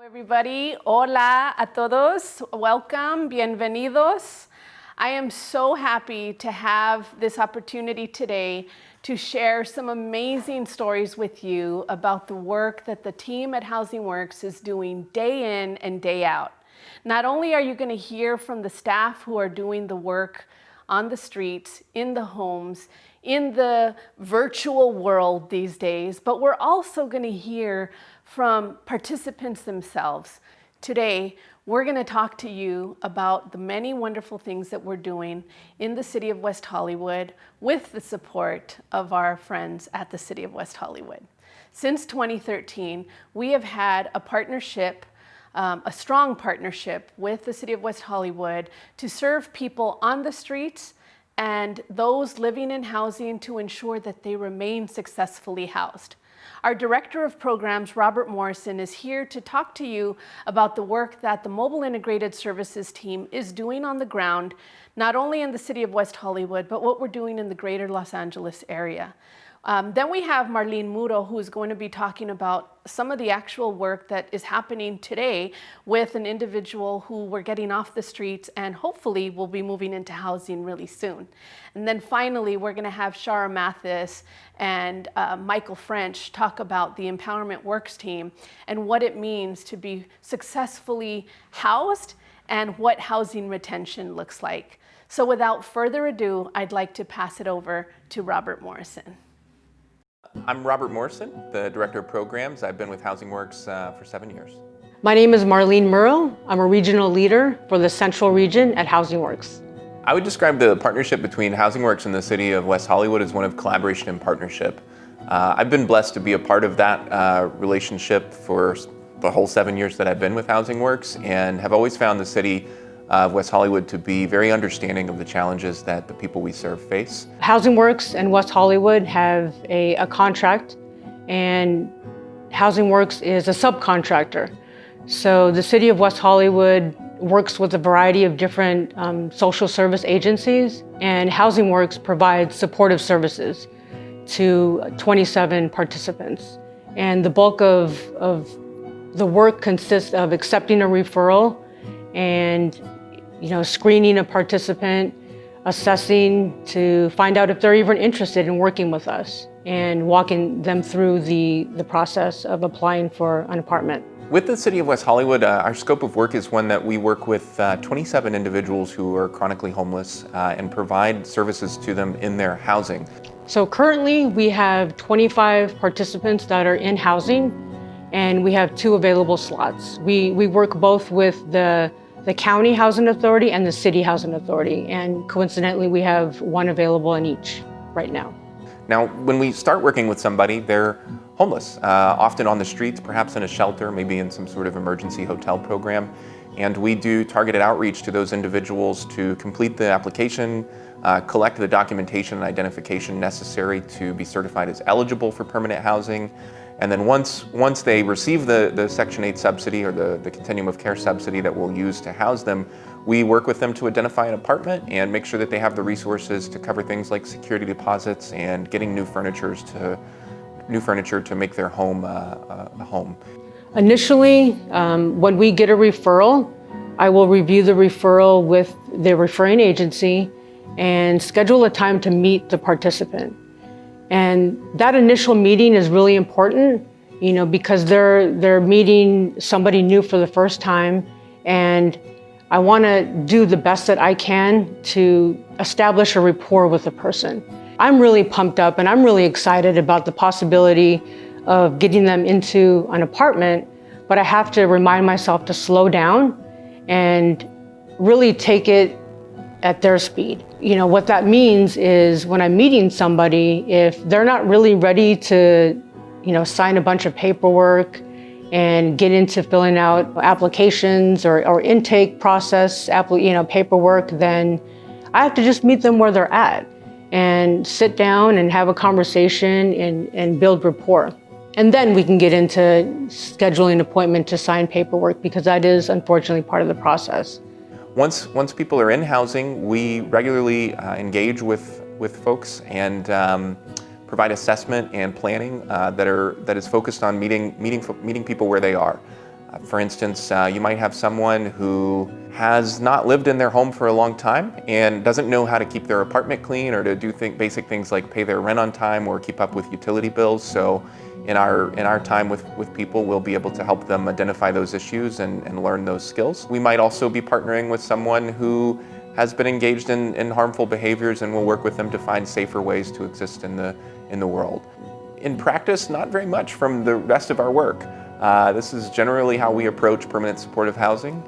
Everybody, hola a todos, welcome, bienvenidos. I am so happy to have this opportunity today to share some amazing stories with you about the work that the team at Housing Works is doing day in and day out. Not only are you going to hear from the staff who are doing the work on the streets, in the homes, in the virtual world these days, but we're also going to hear from participants themselves. Today, we're going to talk to you about the many wonderful things that we're doing in the City of West Hollywood with the support of our friends at the City of West Hollywood. Since 2013, we have had a partnership, a strong partnership with the City of West Hollywood to serve people on the streets and those living in housing to ensure that they remain successfully housed. Our Director of Programs, Robert Morrison, is here to talk to you about the work that the Mobile Integrated Services team is doing on the ground, not only in the City of West Hollywood, but what we're doing in the greater Los Angeles area. Then we have Marlene Muro, who is going to be talking about some of the actual work that is happening today with an individual who we're getting off the streets and hopefully will be moving into housing really soon. And then finally, we're going to have Shara Mathis and Michael French talk about the Empowerment Works team and what it means to be successfully housed and what housing retention looks like. So without further ado, I'd like to pass it over to Robert Morrison. I'm Robert Morrison, the Director of Programs. I've been with Housing Works for 7 years. My name is Marlene Muro. I'm a regional leader for the Central Region at Housing Works. I would describe the partnership between Housing Works and the City of West Hollywood as one of collaboration and partnership. I've been blessed to be a part of that relationship for the whole 7 years that I've been with Housing Works, and have always found the City of West Hollywood to be very understanding of the challenges that the people we serve face. Housing Works and West Hollywood have a contract, and Housing Works is a subcontractor. So the City of West Hollywood works with a variety of different social service agencies, and Housing Works provides supportive services to 27 participants. And the bulk of the work consists of accepting a referral and screening a participant, assessing to find out if they're even interested in working with us, and walking them through the process of applying for an apartment. With the City of West Hollywood, our scope of work is one that we work with 27 individuals who are chronically homeless and provide services to them in their housing. So currently we have 25 participants that are in housing, and we have 2 available slots. We work both with the County Housing Authority and the City Housing Authority, and coincidentally we have 1 available in each right now. Now, when we start working with somebody, they're homeless, often on the streets, perhaps in a shelter, maybe in some sort of emergency hotel program. And we do targeted outreach to those individuals to complete the application, collect the documentation and identification necessary to be certified as eligible for permanent housing. And then once they receive the Section 8 subsidy or the Continuum of Care subsidy that we'll use to house them, we work with them to identify an apartment and make sure that they have the resources to cover things like security deposits and getting new furniture to make their home a home. Initially, when we get a referral, I will review the referral with the referring agency and schedule a time to meet the participant. And that initial meeting is really important, because they're meeting somebody new for the first time, and I want to do the best that I can to establish a rapport with the person. I'm really pumped up and I'm really excited about the possibility of getting them into an apartment, but I have to remind myself to slow down and really take it at their speed. What that means is when I'm meeting somebody, if they're not really ready to, sign a bunch of paperwork and get into filling out applications or intake process, paperwork, then I have to just meet them where they're at and sit down and have a conversation and build rapport. And then we can get into scheduling an appointment to sign paperwork, because that is unfortunately part of the process. Once people are in housing, we regularly engage with folks and provide assessment and planning that is focused on meeting people where they are. For instance, you might have someone who has not lived in their home for a long time and doesn't know how to keep their apartment clean or to do basic things like pay their rent on time or keep up with utility bills. So in our time with people, we'll be able to help them identify those issues and learn those skills. We might also be partnering with someone who has been engaged in harmful behaviors, and we'll work with them to find safer ways to exist in the world. In practice, not very much from the rest of our work. This is generally how we approach permanent supportive housing.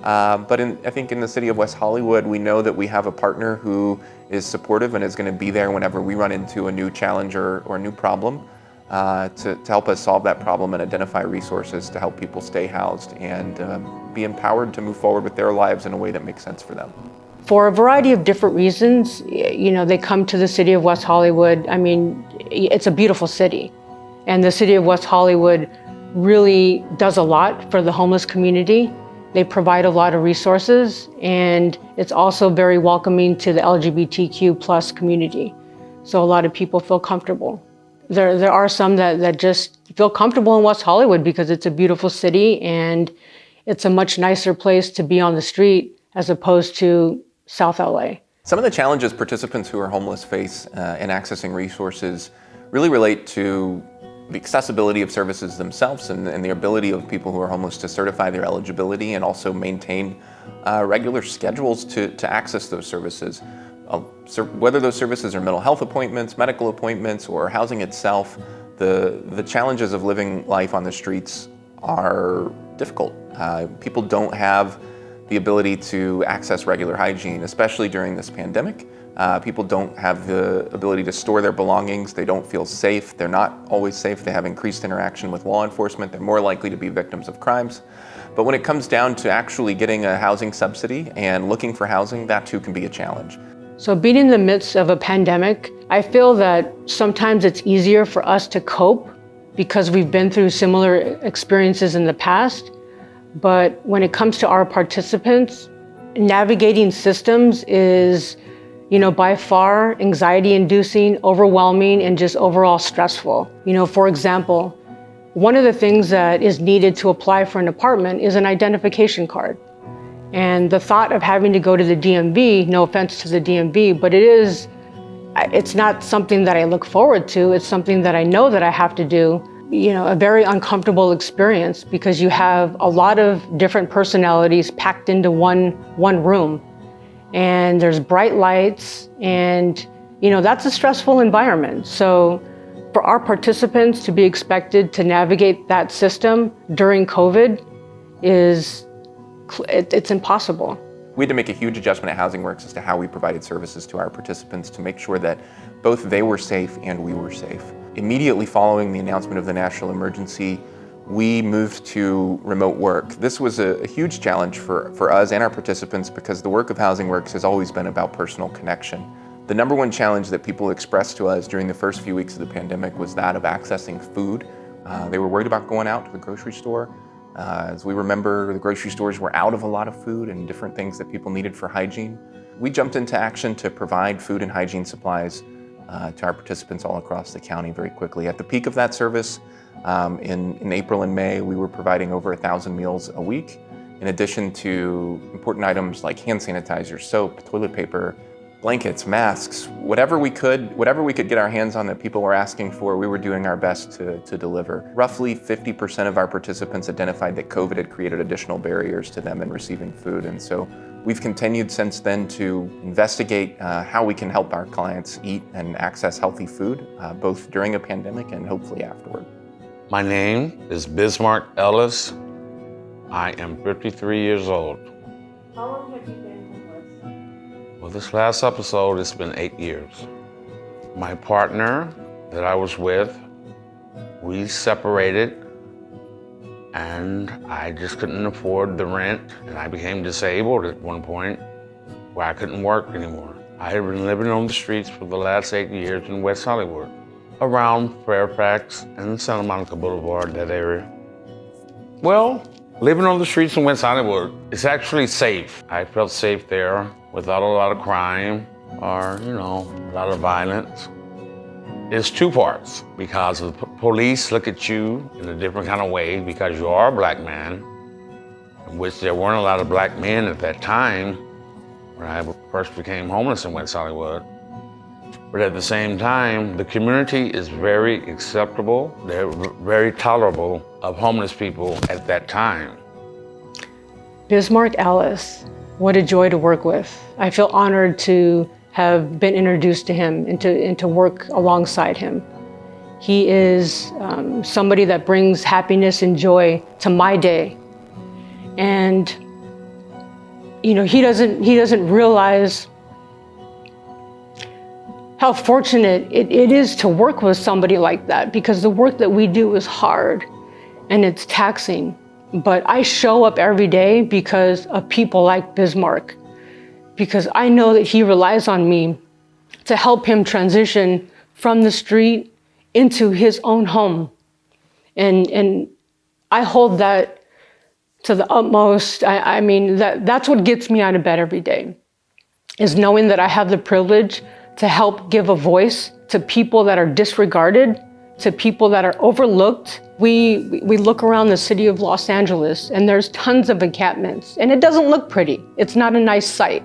But I think in the city of West Hollywood, we know that we have a partner who is supportive and is going to be there whenever we run into a new challenge or a new problem to help us solve that problem and identify resources to help people stay housed and be empowered to move forward with their lives in a way that makes sense for them. For a variety of different reasons, they come to the city of West Hollywood. I mean, it's a beautiful city, and the city of West Hollywood really does a lot for the homeless community. They provide a lot of resources, and it's also very welcoming to the LGBTQ plus community. So a lot of people feel comfortable. There are some that just feel comfortable in West Hollywood because it's a beautiful city and it's a much nicer place to be on the street as opposed to South LA. Some of the challenges participants who are homeless face in accessing resources really relate to the accessibility of services themselves and the ability of people who are homeless to certify their eligibility and also maintain regular schedules to access those services. Whether those services are mental health appointments, medical appointments, or housing itself, the challenges of living life on the streets are difficult. People don't have the ability to access regular hygiene, especially during this pandemic. People don't have the ability to store their belongings. They don't feel safe. They're not always safe. They have increased interaction with law enforcement. They're more likely to be victims of crimes. But when it comes down to actually getting a housing subsidy and looking for housing, that too can be a challenge. So being in the midst of a pandemic, I feel that sometimes it's easier for us to cope because we've been through similar experiences in the past. But when it comes to our participants, navigating systems is, by far anxiety-inducing, overwhelming, and just overall stressful. For example, one of the things that is needed to apply for an apartment is an identification card. And the thought of having to go to the DMV, no offense to the DMV, but it's not something that I look forward to. It's something that I know that I have to do. A very uncomfortable experience because you have a lot of different personalities packed into one room. And there's bright lights and, that's a stressful environment. So for our participants to be expected to navigate that system during COVID it's impossible. We had to make a huge adjustment at Housing Works as to how we provided services to our participants to make sure that both they were safe and we were safe. Immediately following the announcement of the national emergency, we moved to remote work. This was a huge challenge for us and our participants because the work of Housing Works has always been about personal connection. The number one challenge that people expressed to us during the first few weeks of the pandemic was that of accessing food. They were worried about going out to the grocery store. As we remember, the grocery stores were out of a lot of food and different things that people needed for hygiene. We jumped into action to provide food and hygiene supplies to our participants all across the county very quickly. At the peak of that service, in April and May, we were providing over 1,000 meals a week, in addition to important items like hand sanitizer, soap, toilet paper, blankets, masks, whatever we could get our hands on that people were asking for, we were doing our best to deliver. Roughly 50% of our participants identified that COVID had created additional barriers to them in receiving food. And so we've continued since then to investigate how we can help our clients eat and access healthy food, both during a pandemic and hopefully afterward. My name is Bismark Ellis. I am 53 years old. How long have you been homeless? Well, this last episode, it's been 8 years. My partner that I was with, we separated and I just couldn't afford the rent and I became disabled at one point where I couldn't work anymore. I had been living on the streets for the last 8 years in West Hollywood, around Fairfax and Santa Monica Boulevard, that area. Well, living on the streets in West Hollywood is actually safe. I felt safe there without a lot of crime or, a lot of violence. It's two parts, because the police look at you in a different kind of way because you are a black man, which there weren't a lot of black men at that time when I first became homeless in West Hollywood. But at the same time, the community is very acceptable. They're very tolerable of homeless people at that time. Bismark Ellis, what a joy to work with. I feel honored to have been introduced to him and to work alongside him. He is somebody that brings happiness and joy to my day. And you know, he doesn't realize how fortunate it is to work with somebody like that, because the work that we do is hard and it's taxing. But I show up every day because of people like Bismark, because I know that he relies on me to help him transition from the street into his own home. And I hold that to the utmost. I mean, that's what gets me out of bed every day, is knowing that I have the privilege to help give a voice to people that are disregarded, to people that are overlooked. We look around the city of Los Angeles and there's tons of encampments and it doesn't look pretty. It's not a nice sight.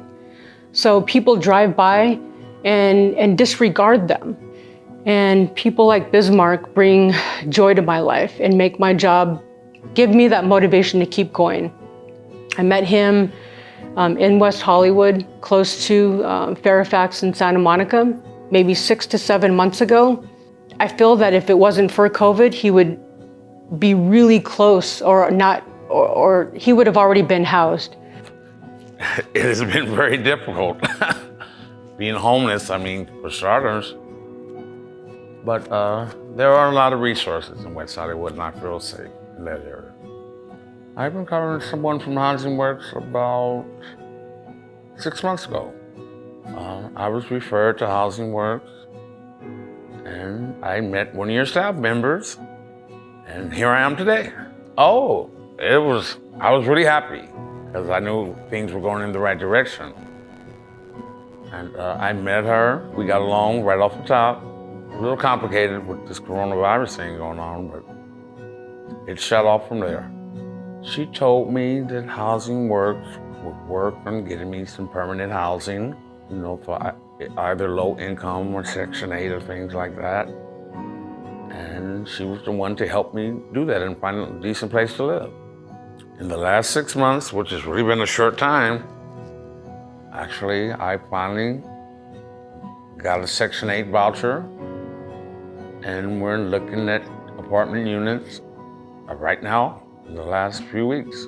So people drive by and disregard them. And people like Bismark bring joy to my life and make my job, give me that motivation to keep going. I met him in West Hollywood, close to Fairfax and Santa Monica, maybe 6 to 7 months ago. I feel that if it wasn't for COVID, he would be really close or not, or he would have already been housed. It has been very difficult being homeless, I mean, for starters. But there are a lot of resources in West Hollywood, and I feel safe in that area. I've been covering someone from Housing Works about 6 months ago. I was referred to Housing Works, and I met one of your staff members, and here I am today. Oh, I was really happy, because I knew things were going in the right direction. And I met her, we got along right off the top. A little complicated with this coronavirus thing going on, but it shut off from there. She told me that Housing Works would work on getting me some permanent housing, you know, for either low income or Section 8 or things like that. And she was the one to help me do that and find a decent place to live. In the last 6 months, which has really been a short time, actually, I finally got a Section 8 voucher, and we're looking at apartment units right now in the last few weeks.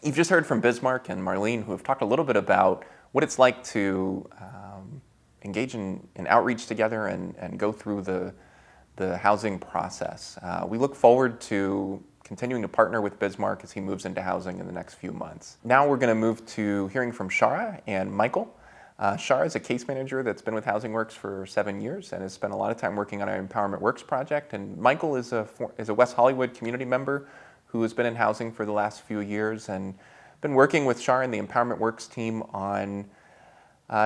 You've just heard from Bismark and Marlene, who have talked a little bit about what it's like to engage in outreach together and go through the housing process. We look forward to continuing to partner with Bismark as he moves into housing in the next few months. Now we're going to move to hearing from Shara and Michael. Shara is a case manager that's been with Housing Works for 7 years and has spent a lot of time working on our Empowerment Works project. And Michael is a West Hollywood community member who has been in housing for the last few years and been working with Shara and the Empowerment Works team on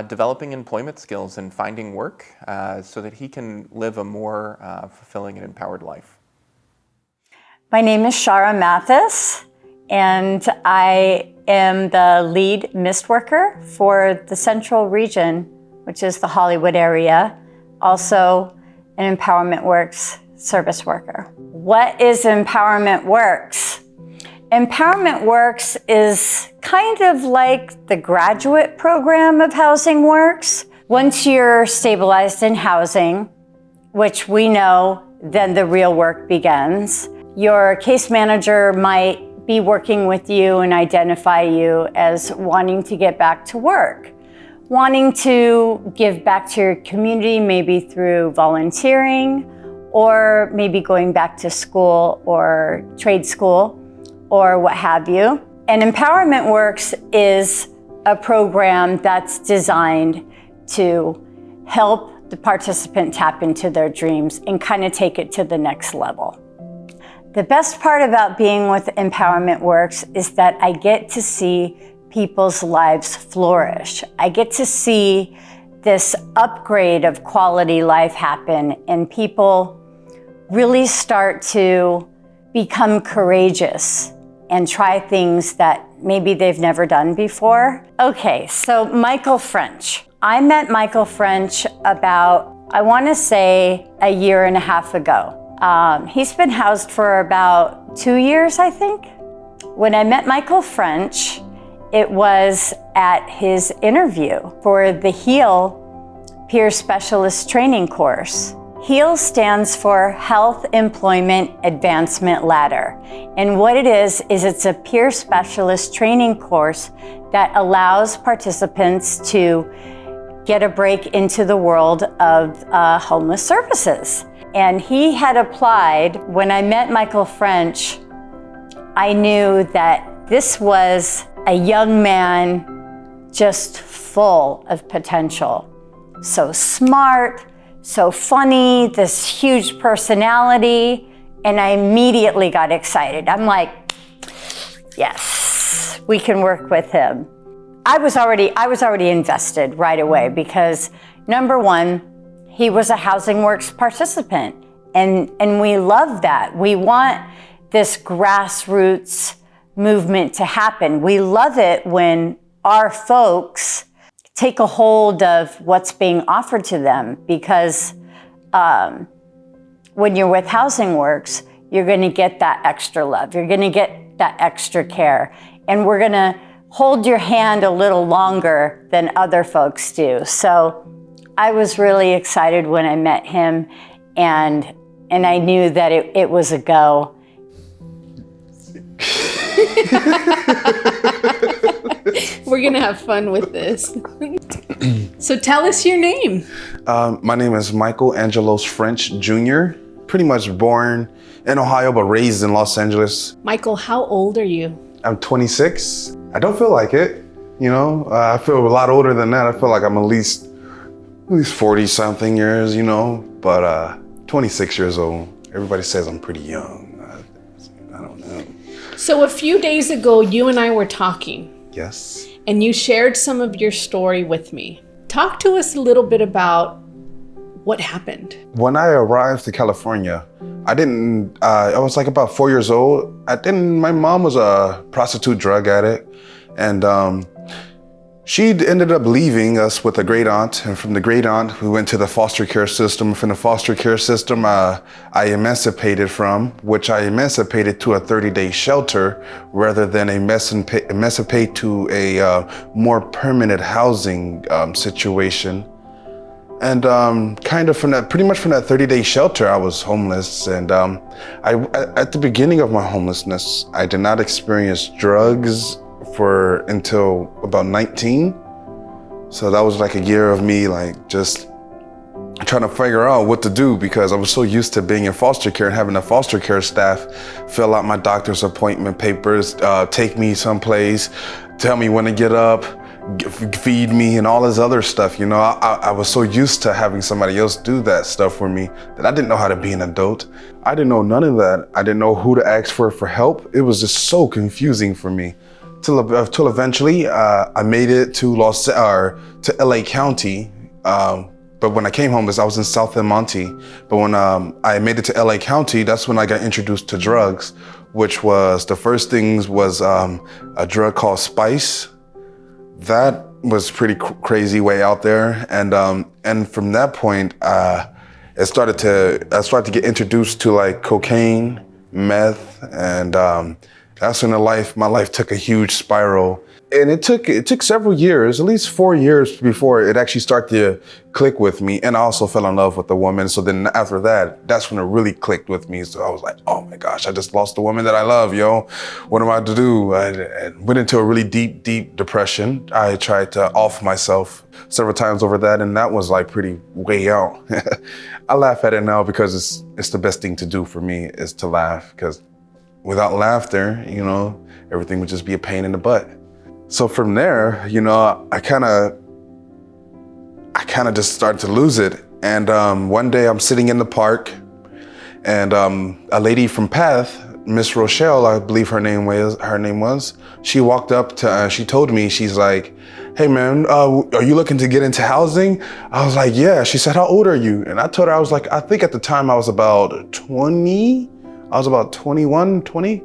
developing employment skills and finding work so that he can live a more fulfilling and empowered life. My name is Shara Mathis, and I am the lead mist worker for the Central Region, which is the Hollywood area, also an Empowerment Works service worker. What is Empowerment Works? Empowerment Works is kind of like the graduate program of Housing Works. Once you're stabilized in housing, which we know, then the real work begins. Your case manager might be working with you and identify you as wanting to get back to work, wanting to give back to your community, maybe through volunteering, or maybe going back to school or trade school, or what have you. And Empowerment Works is a program that's designed to help the participant tap into their dreams and kind of take it to the next level. The best part about being with Empowerment Works is that I get to see people's lives flourish. I get to see this upgrade of quality life happen, and people really start to become courageous and try things that maybe they've never done before. Okay, so Michael French. I met Michael French about, I want to say, a year and a half ago. He's been housed for about 2 years, I think. When I met Michael French, it was at his interview for the HEAL Peer Specialist Training course. HEAL stands for Health Employment Advancement Ladder. And what it is it's a peer specialist training course that allows participants to get a break into the world of homeless services. And he had applied. When I met Michael French, I knew that this was a young man just full of potential. So smart, so funny, this huge personality, and I immediately got excited. I'm like, yes, we can work with him. I was already invested right away because, number one, he was a Housing Works participant, and we love that. We want this grassroots movement to happen. We love it when our folks take a hold of what's being offered to them, because when you're with Housing Works, you're going to get that extra love. You're going to get that extra care. And we're going to hold your hand a little longer than other folks do. So I was really excited when I met him, and I knew that it was a go. We're gonna have fun with this. So tell us your name. My name is Michael Angelos French Jr. Pretty much born in Ohio, but raised in Los Angeles. Michael, how old are you? I'm 26. I don't feel like it, you know. I feel a lot older than that. I feel like I'm at least 40 something years, you know, but 26 years old. Everybody says I'm pretty young. I don't know. So a few days ago, you and I were talking. Yes. And you shared some of your story with me. Talk to us a little bit about what happened. When I arrived to California, I was like about 4 years old. My mom was a prostitute drug addict, and she ended up leaving us with a great aunt. And from the great aunt, we went to the foster care system. From the foster care system, I emancipated which I emancipated to a 30-day shelter rather than emancipate to a more permanent housing situation. And pretty much from that 30-day shelter, I was homeless. And at the beginning of my homelessness, I did not experience drugs until about 19. So that was like a year of me just trying to figure out what to do, because I was so used to being in foster care and having the foster care staff fill out my doctor's appointment papers, take me someplace, tell me when to get up, feed me, and all this other stuff. You know, I was so used to having somebody else do that stuff for me that I didn't know how to be an adult. I didn't know none of that. I didn't know who to ask for help. It was just so confusing for me. Till eventually I made it to LA County. But when I came home, I was in South El Monte. But when I made it to LA County, that's when I got introduced to drugs, which was the first things was a drug called Spice. That was pretty crazy way out there. And from that point, I started to get introduced to like cocaine, meth, and that's when my life took a huge spiral. And it took several years, at least 4 years, before it actually started to click with me. And I also fell in love with a woman. So then after that, that's when it really clicked with me. So I was like, oh my gosh, I just lost the woman that I love, yo. What am I to do? I went into a really deep, deep depression. I tried to off myself several times over that, and that was like pretty way out. I laugh at it now because it's the best thing to do for me is to laugh, because without laughter, you know, everything would just be a pain in the butt. So from there, you know, I kind of just started to lose it. And one day I'm sitting in the park, and a lady from Path Miss Rochelle, I believe her name was, she walked up to, she told me, she's like, hey man, are you looking to get into housing? I was like, yeah. She said, how old are you? And I told her, I was like, I think at the time I was about 20. I was about 21, 20.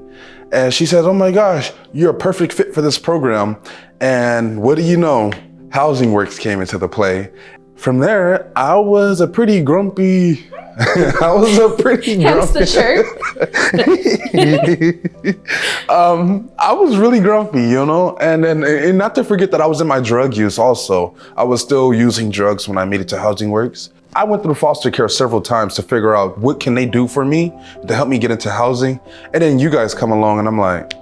And she said, oh my gosh, you're a perfect fit for this program. And what do you know? Housing Works came into the play. From there, I was a pretty grumpy, Hence the shirt. I was really grumpy, you know? And not to forget that I was in my drug use also. I was still using drugs when I made it to Housing Works. I went through foster care several times to figure out what can they do for me to help me get into housing. And then you guys come along and I'm like,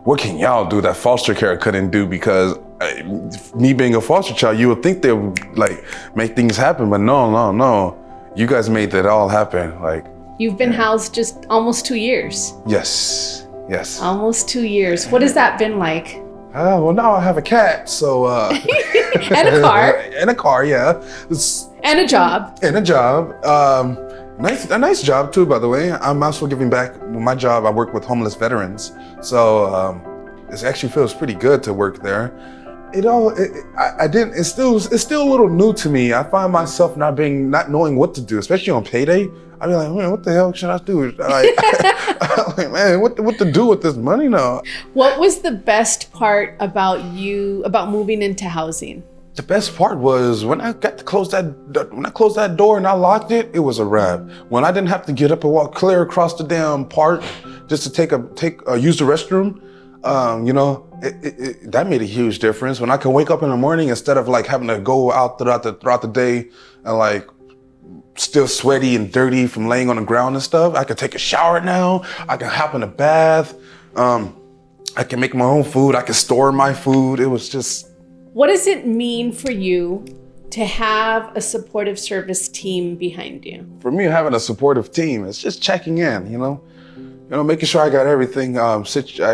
what can y'all do that foster care couldn't do? Because me being a foster child, you would think they would like make things happen, but no. You guys made that all happen. Like, You've been housed just almost 2 years. Yes. Almost 2 years. What has that been like? Well, now I have a cat, so. And a car. And a car, yeah. And a job. A nice job too, by the way. I'm also giving back. With my job, I work with homeless veterans, so it actually feels pretty good to work there. It's still a little new to me. I find myself not knowing what to do, especially on payday. I'd be like, man, what the hell should I do? Like, man, what to do with this money now? What was the best part about moving into housing? The best part was when I got to close that door and I locked it, it was a wrap. When I didn't have to get up and walk clear across the damn park just to use the restroom, that made a huge difference. When I can wake up in the morning instead of like having to go out throughout the day and like still sweaty and dirty from laying on the ground and stuff, I can take a shower now. I can hop in a bath. I can make my own food. I can store my food. It was just. What does it mean for you to have a supportive service team behind you? For me, having a supportive team, it's just checking in, making sure I got everything, I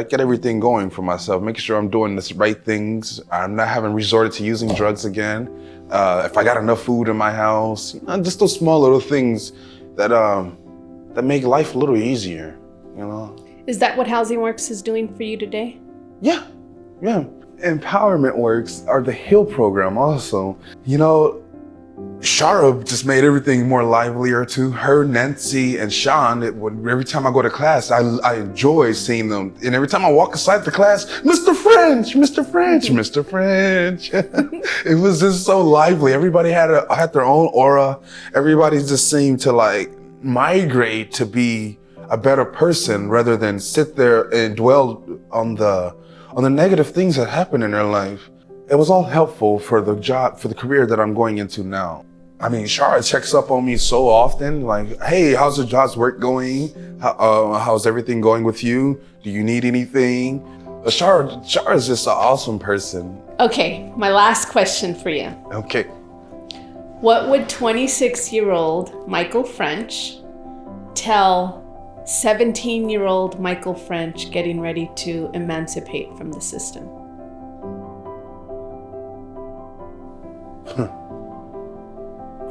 get everything going for myself, making sure I'm doing the right things. I'm not having resorted to using drugs again. If I got enough food in my house, just those small little things that make life a little easier, Is that what Housing Works is doing for you today? Yeah. Empowerment Works are the HEAL program also. Shara just made everything more livelier too. Her, Nancy, and Sean, every time I go to class, I enjoy seeing them. And every time I walk inside the class, Mr. French. It was just so lively. Everybody had their own aura. Everybody just seemed to like migrate to be a better person rather than sit there and dwell on the negative things that happen in their life. It was all helpful for the career that I'm going into now. I mean, Shara checks up on me so often, like, hey, how's work going? How's everything going with you? Do you need anything? Shara is just an awesome person. Okay, my last question for you. Okay. What would 26-year-old Michael French tell 17-year-old Michael French getting ready to emancipate from the system?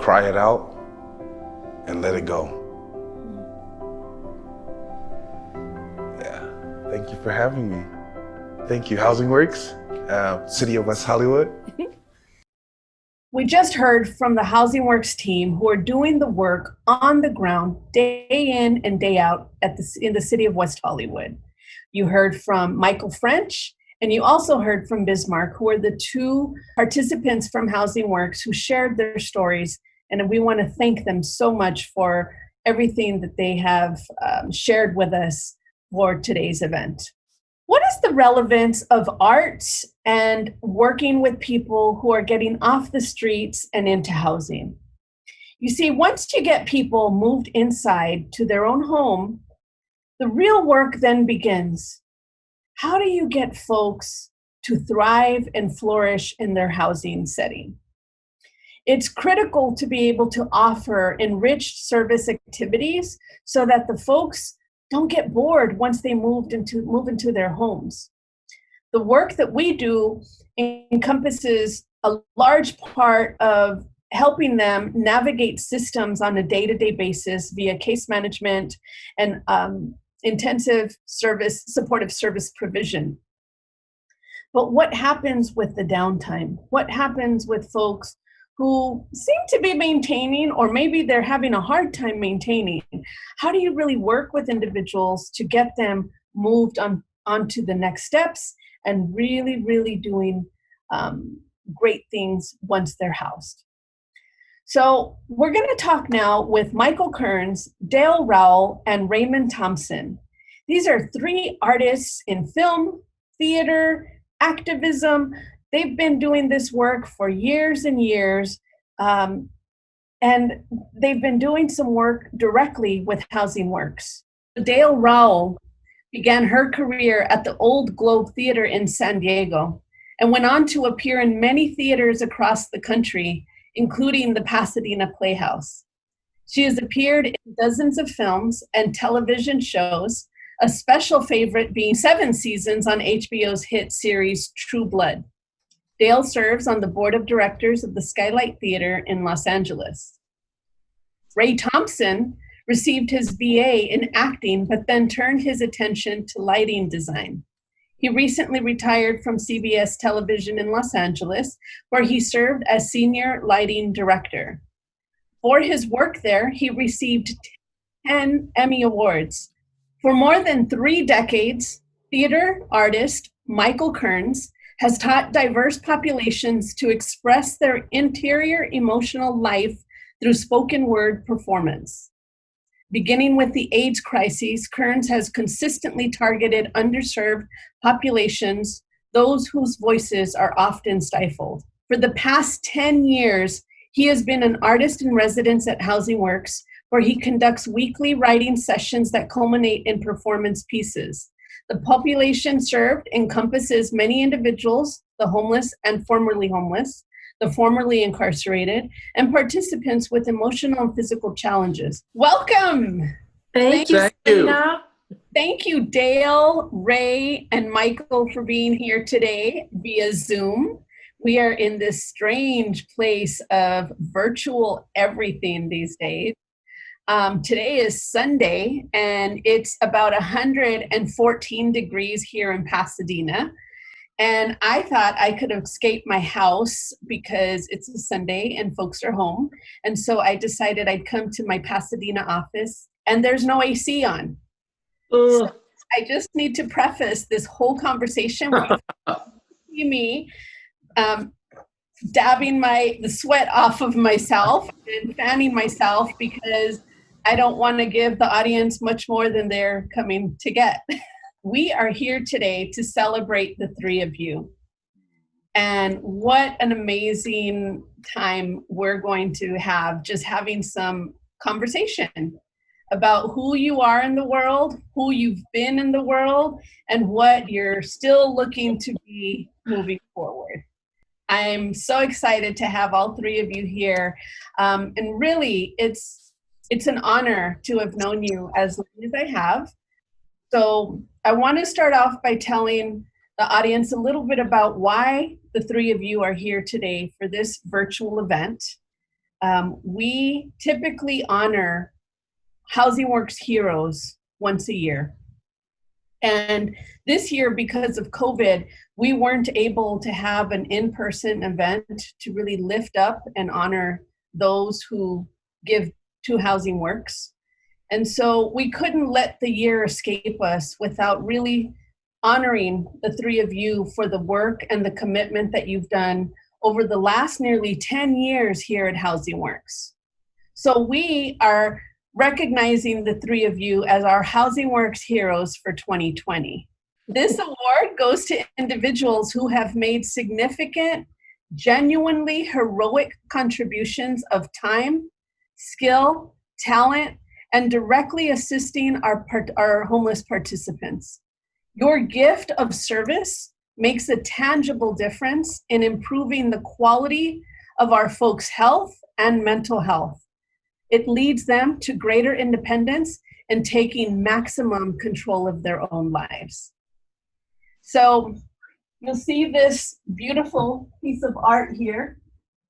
Cry it out and let it go. Yeah, thank you for having me. Thank you, Housing Works, City of West Hollywood. We just heard from the Housing Works team who are doing the work on the ground day in and day out in the city of West Hollywood. You heard from Michael French, and you also heard from Bismark, who are the two participants from Housing Works who shared their stories. And we want to thank them so much for everything that they have shared with us for today's event. What is the relevance of art and working with people who are getting off the streets and into housing? You see, once you get people moved inside to their own home, the real work then begins. How do you get folks to thrive and flourish in their housing setting? It's critical to be able to offer enriched service activities so that the folks don't get bored once they move into their homes. The work that we do encompasses a large part of helping them navigate systems on a day-to-day basis via case management and intensive service, supportive service provision. But what happens with the downtime? What happens with folks who seem to be maintaining, or maybe they're having a hard time maintaining? How do you really work with individuals to get them moved onto the next steps and really doing great things once they're housed? So we're going to talk now with Michael Kearns, Dale Raoul, and Raymond Thompson. These are three artists in film, theater, activism. They've been doing this work for years and years, and they've been doing some work directly with Housing Works. Dale Raoul began her career at the Old Globe Theater in San Diego and went on to appear in many theaters across the country, including the Pasadena Playhouse. She has appeared in dozens of films and television shows, a special favorite being 7 seasons on HBO's hit series True Blood. Dale serves on the board of directors of the Skylight Theater in Los Angeles. Ray Thompson received his BA in acting, but then turned his attention to lighting design. He recently retired from CBS television in Los Angeles, where he served as senior lighting director. For his work there, he received 10 Emmy Awards. For more than 3 decades, theater artist Michael Kearns has taught diverse populations to express their interior emotional life through spoken word performance. Beginning with the AIDS crisis, Kearns has consistently targeted underserved populations, those whose voices are often stifled. For the past 10 years, he has been an artist in residence at Housing Works, where he conducts weekly writing sessions that culminate in performance pieces. The population served encompasses many individuals, the homeless and formerly homeless, the formerly incarcerated, and participants with emotional and physical challenges. Welcome! Thank you, Celina. Thank you, Dale, Ray, and Michael for being here today via Zoom. We are in this strange place of virtual everything these days. Today is Sunday, and it's about 114 degrees here in Pasadena. And I thought I could escape my house because it's a Sunday and folks are home. And so I decided I'd come to my Pasadena office, and there's no AC on. So I just need to preface this whole conversation with me dabbing the sweat off of myself and fanning myself, because I don't want to give the audience much more than they're coming to get. We are here today to celebrate the 3 of you. And what an amazing time we're going to have, just having some conversation about who you are in the world, who you've been in the world, and what you're still looking to be moving forward. I'm so excited to have all 3 of you here. And really, it's an honor to have known you as long as I have. So I want to start off by telling the audience a little bit about why the 3 of you are here today for this virtual event. We typically honor Housing Works heroes once a year. And this year, because of COVID, we weren't able to have an in-person event to really lift up and honor those who give to Housing Works. And so we couldn't let the year escape us without really honoring the 3 of you for the work and the commitment that you've done over the last nearly 10 years here at Housing Works. So we are recognizing the 3 of you as our Housing Works heroes for 2020. This award goes to individuals who have made significant, genuinely heroic contributions of time, skill, talent, and directly assisting our homeless participants. Your gift of service makes a tangible difference in improving the quality of our folks' health and mental health. It leads them to greater independence and taking maximum control of their own lives. So you'll see this beautiful piece of art here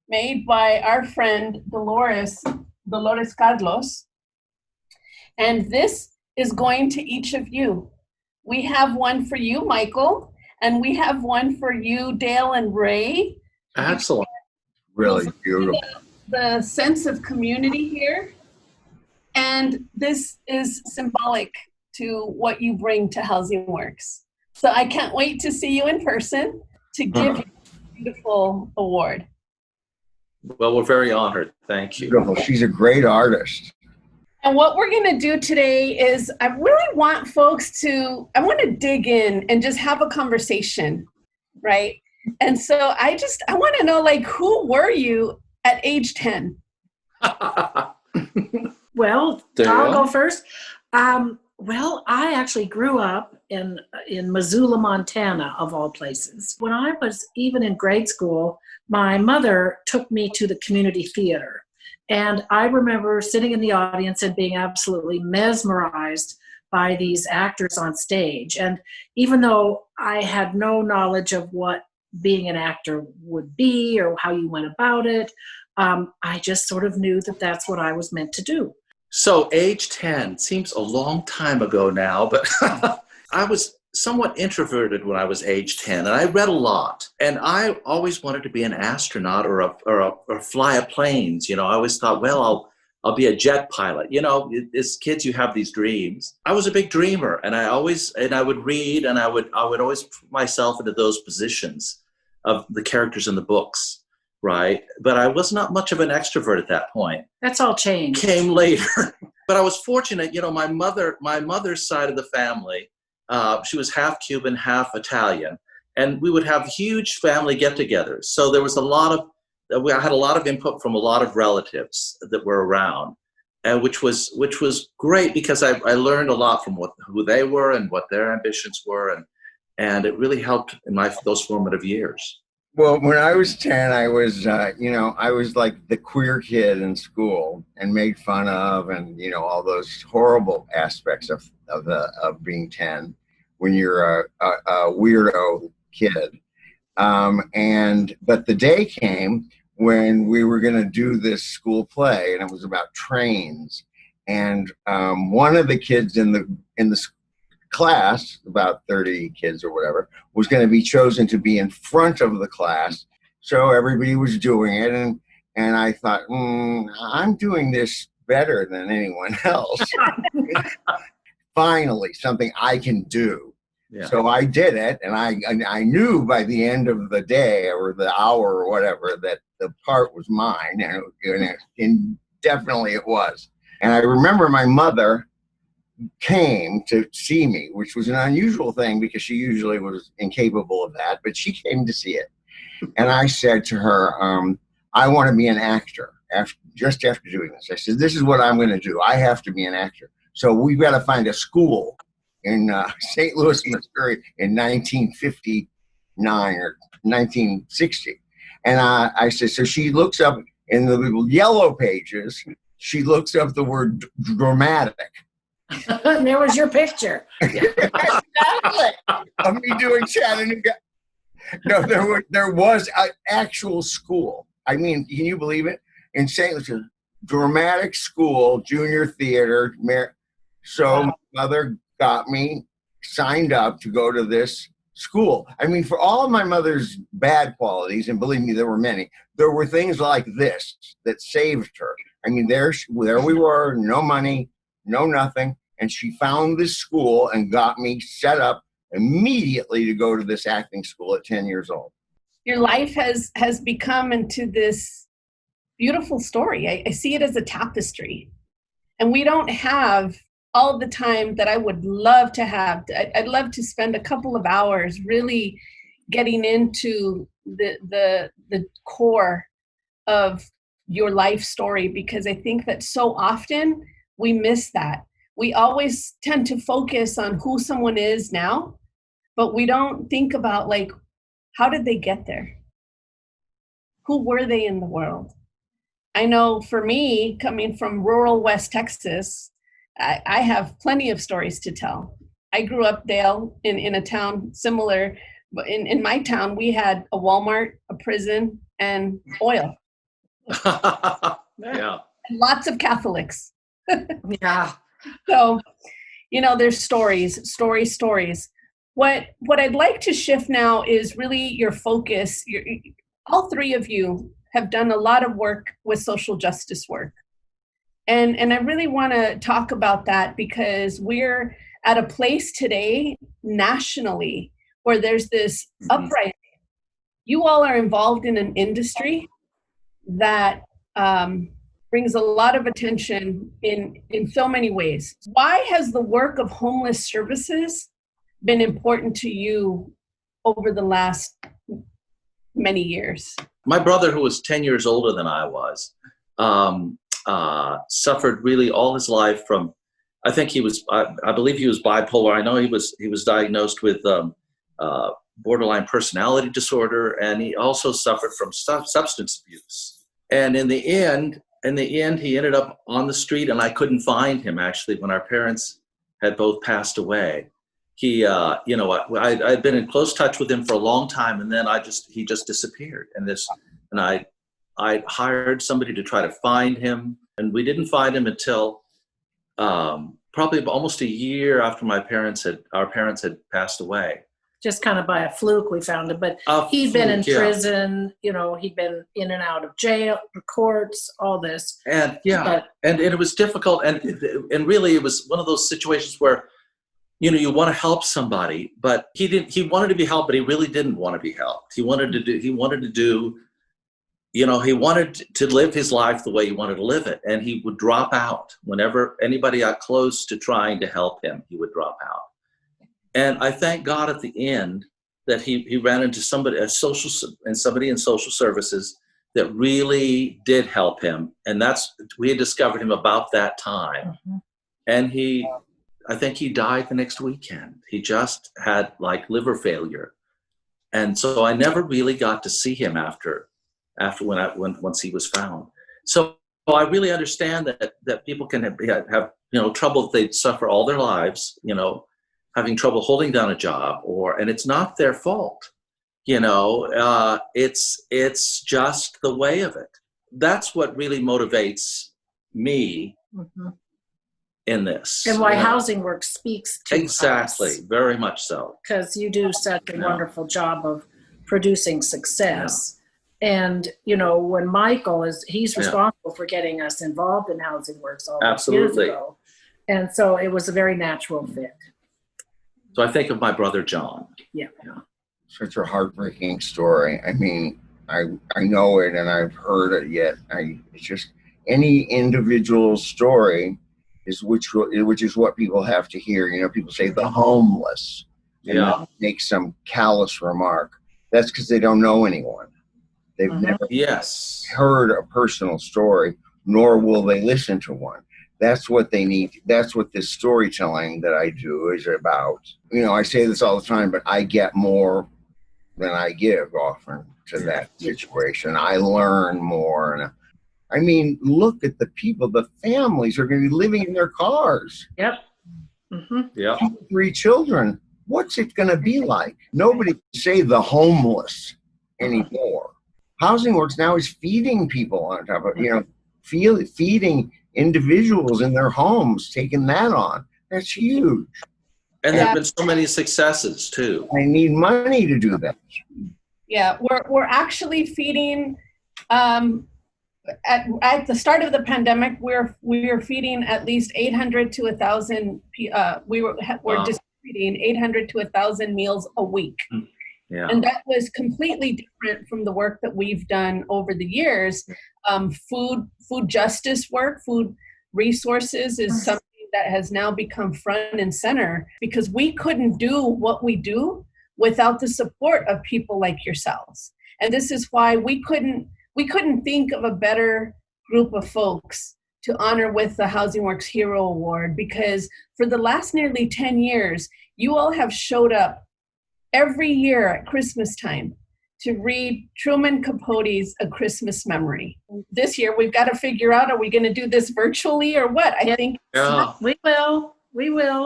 made by our friend Dolores Carlos. And this is going to each of you. We have one for you, Michael, and we have one for you, Dale and Ray. Excellent. Really beautiful. The sense of community here. And this is symbolic to what you bring to Housing Works. So I can't wait to see you in person to give you a beautiful award. Well, we're very honored. Thank you. Beautiful. She's a great artist. And what we're going to do today is I really want folks to, I want to dig in and just have a conversation, right? And so I want to know, like, who were you at age 10? Well, Dale? I'll go first. Well, I actually grew up in Missoula, Montana, of all places. When I was even in grade school, my mother took me to the community theater. And I remember sitting in the audience and being absolutely mesmerized by these actors on stage. And even though I had no knowledge of what being an actor would be or how you went about it, I just sort of knew that that's what I was meant to do. So age 10 seems a long time ago now, but I was somewhat introverted when I was age 10, and I read a lot. And I always wanted to be an astronaut or fly a planes. You know, I always thought, well, I'll be a jet pilot. You know, as kids, you have these dreams. I was a big dreamer, and I would read, and I would always put myself into those positions of the characters in the books. Right. But I was not much of an extrovert at that point. That's all changed. Came later. But I was fortunate, you know, my mother's side of the family, she was half Cuban, half Italian. And we would have huge family get-togethers. So there was I had a lot of input from a lot of relatives that were around, which was great because I learned a lot from who they were and what their ambitions were. And it really helped in those formative years. Well, when I was 10, I was, I was like the queer kid in school and made fun of, and, you know, all those horrible aspects of being 10 when you're a weirdo kid. But the day came when we were going to do this school play, and it was about trains. And one of the kids in the class, about 30 kids or whatever, was going to be chosen to be in front of the class. So everybody was doing it. And I thought, I'm doing this better than anyone else. Finally, something I can do. Yeah. So I did it. And I knew by the end of the day or the hour or whatever that the part was mine. And definitely it was. And I remember my mother came to see me, which was an unusual thing because she usually was incapable of that, but she came to see it. And I said to her, I want to be an actor just after doing this. I said, this is what I'm going to do. I have to be an actor. So we've got to find a school in St. Louis, Missouri in 1959 or 1960. And I said, so she looks up in the little yellow pages, she looks up the word dramatic. And there was your picture. Exactly. Of me doing Chattanooga. No, there was an actual school. I mean, can you believe it? In St. Louis, dramatic school, junior theater. So my mother got me signed up to go to this school. I mean, for all of my mother's bad qualities, and believe me, there were many, there were things like this that saved her. I mean, there we were, no money, no nothing. And she found this school and got me set up immediately to go to this acting school at 10 years old. Your life has become into this beautiful story. I see it as a tapestry. And we don't have all the time that I would love to have. I'd love to spend a couple of hours really getting into the core of your life story, because I think that so often we miss that. We always tend to focus on who someone is now, but we don't think about, like, how did they get there? Who were they in the world? I know for me, coming from rural West Texas, I have plenty of stories to tell. I grew up, Dale, in a town similar. In my town, we had a Walmart, a prison, and oil. Yeah. And lots of Catholics. Yeah. So, there's stories. What I'd like to shift now is really your focus. All three of you have done a lot of work with social justice work. And I really want to talk about that because we're at a place today nationally where there's this uprising. You all are involved in an industry that brings a lot of attention in so many ways. Why has the work of homeless services been important to you over the last many years? My brother, who was 10 years older than I was, suffered really all his life from, I think I believe he was bipolar. I know he was diagnosed with borderline personality disorder, and he also suffered from substance abuse. And in the end, he ended up on the street, and I couldn't find him actually when our parents had both passed away. He, I'd been in close touch with him for a long time, and then he just disappeared. And I hired somebody to try to find him, and we didn't find him until probably almost a year after our parents had passed away. Just kind of by a fluke we found him, but he'd been in prison, he'd been in and out of jail, courts, all this. And and it was difficult, and really it was one of those situations where you want to help somebody, but he wanted to be helped, but he really didn't want to be helped. He wanted to live his life the way he wanted to live it, and he would drop out whenever anybody got close to trying to help him. He would drop out. And I thank God at the end that he ran into somebody in social services that really did help him. And we had discovered him about that time. Mm-hmm. And I think he died the next weekend. He just had liver failure. And so I never really got to see him after once he was found. So I really understand that people can have trouble that they suffer all their lives, having trouble holding down a job, and it's not their fault. It's just the way of it. That's what really motivates me in this. And why Housing Work speaks to exactly, us. Very much so. Because you do such a wonderful job of producing success. Yeah. And, when Michael he's responsible for getting us involved in Housing Works all those years ago. And so it was a very natural fit. So I think of my brother, John. Yeah. Such a heartbreaking story. I mean, I know it and I've heard it yet. It's just any individual story which is what people have to hear. People say the homeless. And make some callous remark. That's because they don't know anyone. They've never heard a personal story, nor will they listen to one. That's what they need. That's what this storytelling that I do is about. I say this all the time, but I get more than I give often to that situation. I learn more. And I mean, look at the people, the families are going to be living in their cars. Yep. Mm-hmm. Yep. 3 children. What's it going to be like? Nobody can say the homeless anymore. Housing Works now is feeding people on top of, feeding individuals in their homes, taking that on. That's huge. And there have been so many successes too. I need money to do that. Yeah, we're actually feeding. At the start of the pandemic, we were feeding at least 800 to 1,000. We're distributing 800 to 1,000 meals a week. Yeah. And that was completely different from the work that we've done over the years. Food justice work, food resources is something that has now become front and center because we couldn't do what we do without the support of people like yourselves. And this is why we couldn't think of a better group of folks to honor with the Housing Works Hero Award, because for the last nearly 10 years, you all have showed up every year at Christmas time to read Truman Capote's A Christmas Memory. This year, we've got to figure out, are we going to do this virtually or what? I think we will.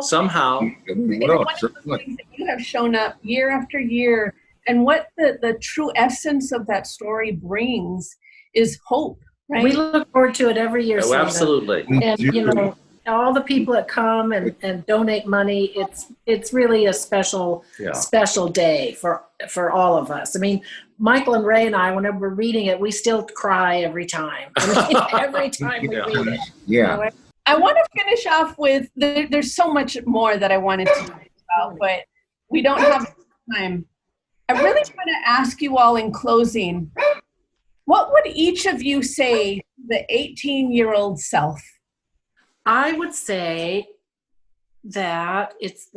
Somehow. It's one of the things that you have shown up year after year. And what the true essence of that story brings is hope, right? We look forward to it every year. Oh, absolutely. And, all the people that come and donate money, it's really a special day for all of us. I mean, Michael and Ray and I, whenever we're reading it, we still cry every time. Every time we read it. Yeah. I want to finish off with, there's so much more that I wanted to talk about, but we don't have time. I really want to ask you all in closing, what would each of you say to the 18-year-old self? I would say that it's,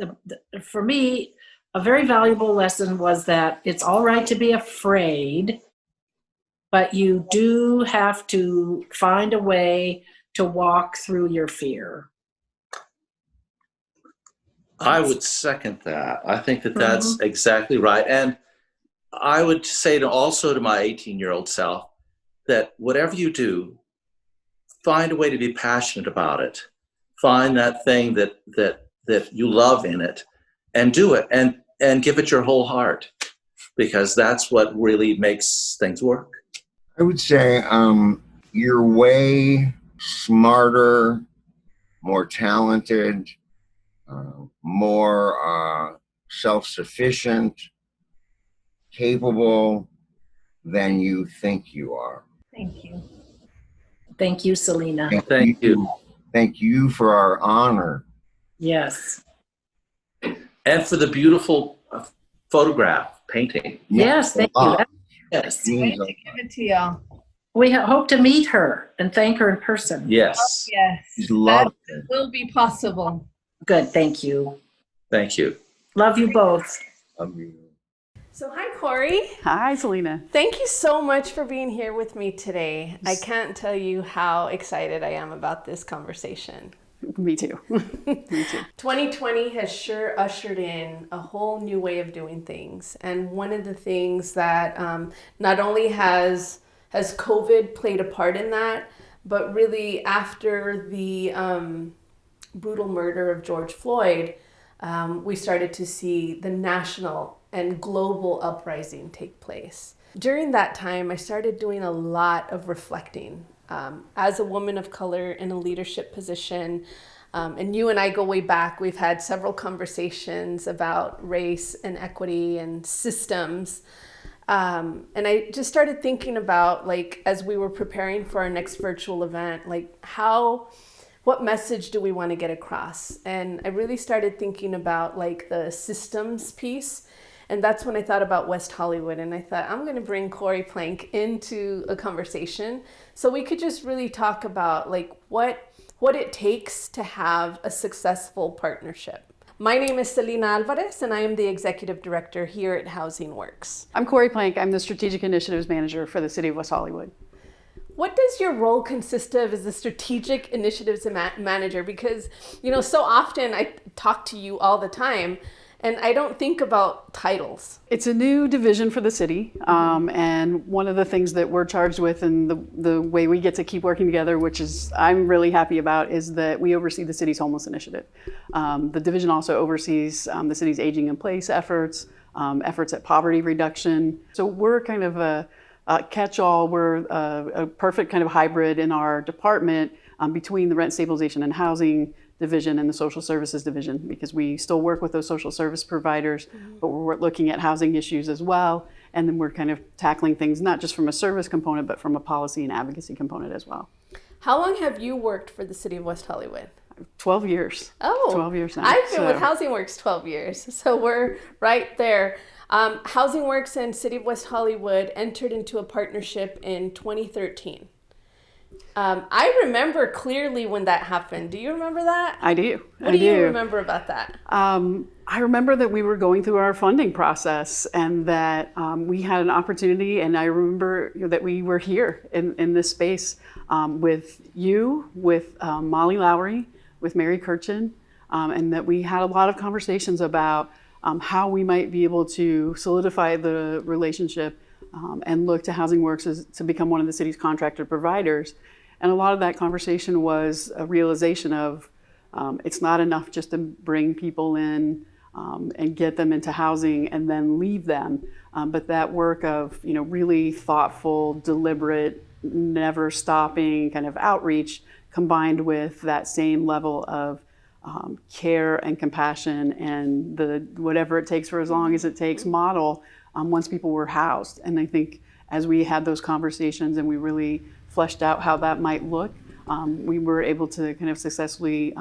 for me, a very valuable lesson was that it's all right to be afraid, but you do have to find a way to walk through your fear. I would second that. I think that that's exactly right. And I would say also to my 18-year-old self that whatever you do, find a way to be passionate about it. Find that thing that you love in it and do it and give it your whole heart, because that's what really makes things work. I would say you're way smarter, more talented, more self-sufficient, capable than you think you are. Thank you. Thank you, Celina. Thank you. Thank you for our honor. Yes. And for the beautiful photograph, painting. Yes, thank you. Yes. Wait to give it to y'all. We hope to meet her and thank her in person. Yes. Yes, She's that lovely. will be possible. Good, thank you. Thank you. Love you both. So hi, Corri. Hi, Celina. Thank you so much for being here with me today. I can't tell you how excited I am about this conversation. Me too. Me too. 2020 has sure ushered in a whole new way of doing things. And one of the things that not only has COVID played a part in that, but really after the brutal murder of George Floyd, we started to see the national and global uprising take place. During that time, I started doing a lot of reflecting. As a woman of color in a leadership position, and you and I go way back, we've had several conversations about race and equity and systems. And I just started thinking about, like, as we were preparing for our next virtual event, like what message do we want to get across? And I really started thinking about like the systems piece. And that's when I thought about West Hollywood, and I thought I'm going to bring Corri Planck into a conversation so we could just really talk about like what it takes to have a successful partnership. My name is Celina Alvarez, and I am the Executive Director here at Housing Works. I'm Corri Planck. I'm the Strategic Initiatives Manager for the City of West Hollywood. What does your role consist of as the Strategic Initiatives Manager? Because, so often I talk to you all the time, and I don't think about titles. It's a new division for the city, and one of the things that we're charged with and the way we get to keep working together, which is I'm really happy about, is that we oversee the city's homeless initiative. The division also oversees the city's aging in place efforts, efforts at poverty reduction. So we're kind of a catch-all. We're a perfect kind of hybrid in our department between the rent stabilization and housing division and the social services division, because we still work with those social service providers, but we're looking at housing issues as well. And then we're kind of tackling things not just from a service component, but from a policy and advocacy component as well. How long have you worked for the City of West Hollywood? 12 years. Oh, 12 years now. I've been with Housing Works 12 years, so we're right there. Housing Works and City of West Hollywood entered into a partnership in 2013. I remember clearly when that happened. Do you remember that? I do. What do you remember about that? I remember that we were going through our funding process and that we had an opportunity, and I remember that we were here in this space with you, with Molly Lowry, with Mary Kirchen, and that we had a lot of conversations about how we might be able to solidify the relationship and look to Housing Works to become one of the city's contractor providers. And a lot of that conversation was a realization of it's not enough just to bring people in and get them into housing and then leave them, but that work of really thoughtful, deliberate, never stopping kind of outreach combined with that same level of care and compassion and the whatever it takes for as long as it takes model once people were housed. And I think as we had those conversations and we really fleshed out how that might look, we were able to kind of successfully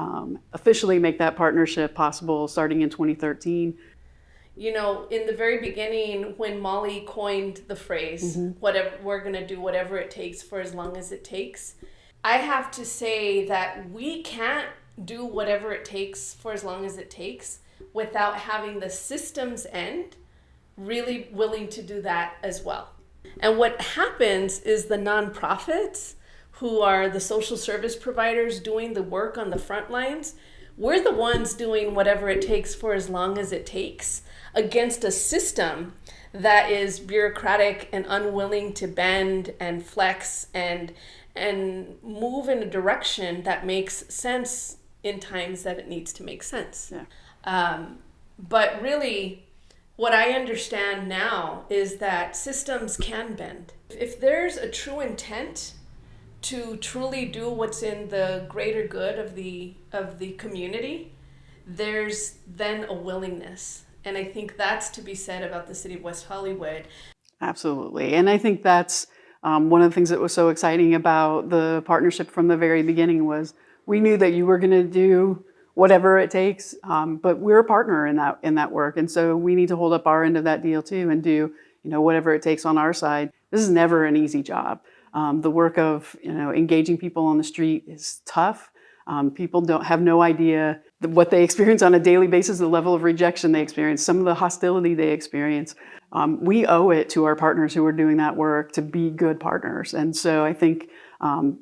officially make that partnership possible starting in 2013. You know, in the very beginning, when Molly coined the phrase, whatever, we're going to do whatever it takes for as long as it takes, I have to say that we can't do whatever it takes for as long as it takes without having the systems end really willing to do that as well. And what happens is the nonprofits, who are the social service providers doing the work on the front lines, we're the ones doing whatever it takes for as long as it takes against a system that is bureaucratic and unwilling to bend and flex and move in a direction that makes sense in times that it needs to make sense. Yeah. But really, what I understand now is that systems can bend. If there's a true intent to truly do what's in the greater good of the community, there's then a willingness. And I think that's to be said about the city of West Hollywood. Absolutely. And I think that's one of the things that was so exciting about the partnership from the very beginning was we knew that you were going to do whatever it takes, but we're a partner in that work. And so we need to hold up our end of that deal too and do, whatever it takes on our side. This is never an easy job. The work of, engaging people on the street is tough. People have no idea what they experience on a daily basis, the level of rejection they experience, some of the hostility they experience. We owe it to our partners who are doing that work to be good partners. And so I think